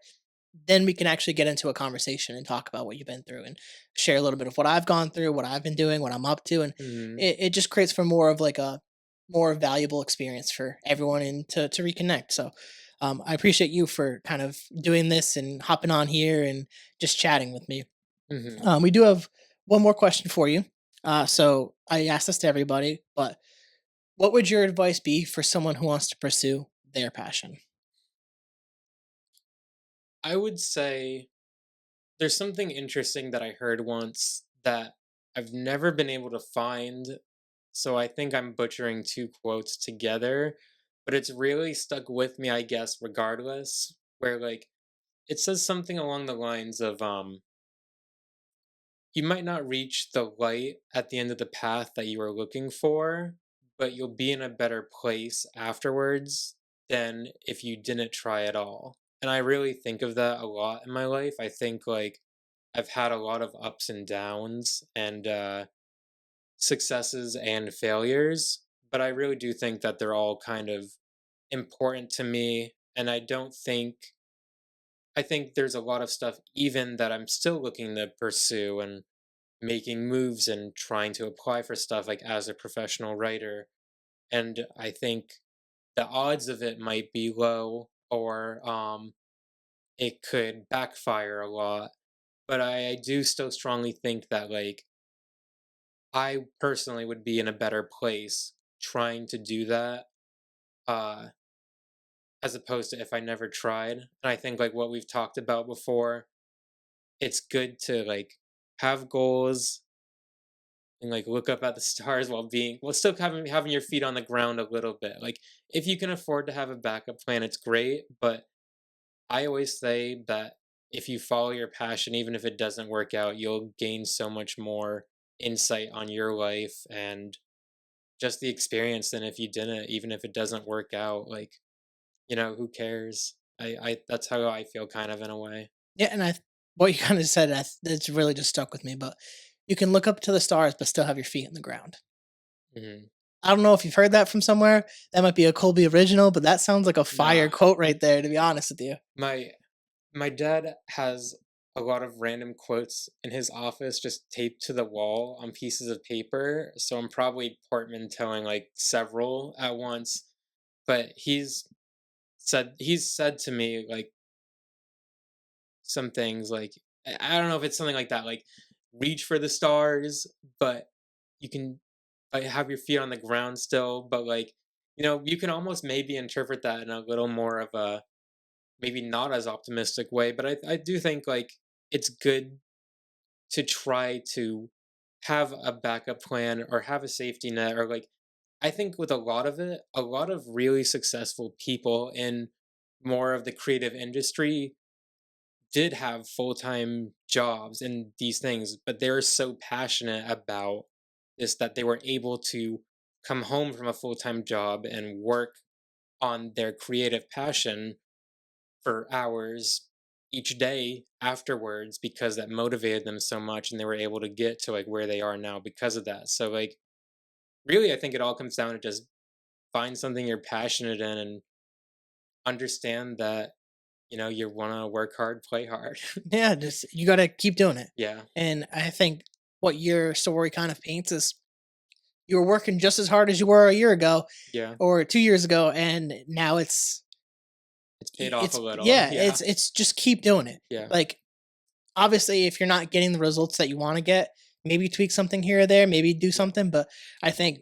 then we can actually get into a conversation and talk about what you've been through and share a little bit of what I've gone through, what I've been doing, what I'm up to, and Mhm. it just creates for more of like a more valuable experience for everyone and to reconnect. So I appreciate you for kind of doing this and hopping on here and just chatting with me. Mhm. We do have one more question for you. So I asked this to everybody, but what would your advice be for someone who wants to pursue their passion? I would say there's something interesting that I heard once that I've never been able to find, so I think I'm butchering two quotes together, but it's really stuck with me, I guess, regardless, where like it says something along the lines of you might not reach the light at the end of the path that you were looking for, but you'll be in a better place afterwards than if you didn't try at all. And I really think of that a lot in my life. I think like I've had a lot of ups and downs and successes and failures, but I really do think that they're all kind of important to me. And I think there's a lot of stuff even that I'm still looking to pursue and making moves and trying to apply for stuff like as a professional writer. And I think the odds of it might be low or it could backfire a lot. But I do still strongly think that like I personally would be in a better place trying to do that uh as opposed to if I never tried. And I think like what we've talked about before, it's good to like have goals and like look up at the stars while still having your feet on the ground a little bit. Like if you can afford to have a backup plan, it's great. But I always say that if you follow your passion, even if it doesn't work out, you'll gain so much more insight on your life and just the experience than if you didn't, even if it doesn't work out. Like, who cares? I That's how I feel kind of in a way. Yeah, and what you kind of said, it's really just stuck with me. But you can look up to the stars, but still have your feet in the ground. Hmm. I don't know if you've heard that from somewhere. That might be a Colby original, but that sounds like a fire Nah, quote right there. To be honest with you. my My dad has a lot of random quotes in his office just taped to the wall on pieces of paper, so I'm probably portmanteauing like several at once. But he's said to me like some things like I don't know if it's something like that, like reach for the stars, but you can like have your feet on the ground still, but like you can almost maybe interpret that in a little more of a maybe not as optimistic way, but I do think like it's good to try to have a backup plan or have a safety net or like I think with a lot of it, a lot of really successful people in more of the creative industry did have full-time jobs and these things, but they were so passionate about this that they were able to come home from a full-time job and work on their creative passion for hours each day afterwards because that motivated them so much and they were able to get to like where they are now because of that. So like really I think it all comes down to just find something you're passionate in and understand that you want to work hard, play hard. Yeah, just you got to keep doing it. Yeah. And I think what your story kind of paints is you were working just as hard as you were a year ago Yeah. or 2 years ago, and now It's paid off a little. yeah, Yeah. it's just keep doing it. Yeah. Like obviously, if you're not getting the results that you want to get, maybe tweak something here or there, maybe do something. But I think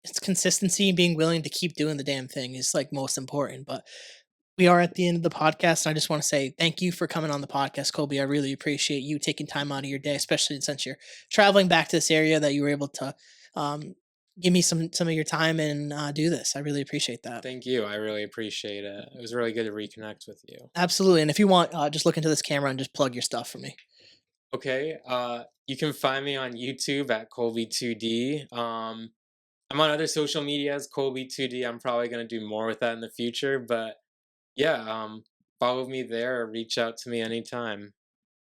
it's consistency and being willing to keep doing the damn thing is like most important. But we are at the end of the podcast, and I just want to say thank you for coming on the podcast, Colby. I really appreciate you taking time out of your day, especially since you're traveling back to this area that you were able to um, give me some of your time and do this. I really appreciate that. Thank you. I really appreciate it. It was really good to reconnect with you. Absolutely. And if you want, just look into this camera and just plug your stuff for me. Okay. You can find me on YouTube at Colby2D. I'm I'm on other social medias, Colby2D. I'm probably gonna do more with that in the future, but yeah, follow me there or reach out to me anytime.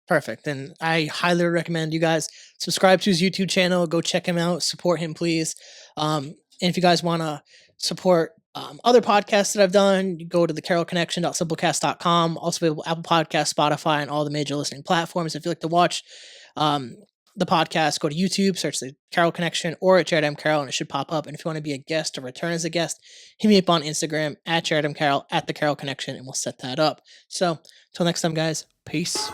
Perfect. And I highly recommend you guys subscribe to his YouTube channel. Go check him out. Support him, please. And if you guys want to support other podcasts that I've done, you go to the carrollconnection.simplecast.com. Also available Apple Podcasts, Spotify, and all the major listening platforms. If you like to watch um, the podcast, go to YouTube, search the Carroll Connection or at Jared M. Carroll, and it should pop up. And if you want to be a guest or return as a guest, hit me up on Instagram at Jared M. Carroll, at the Carroll Connection, and we'll set that up. So, until next time, guys, peace.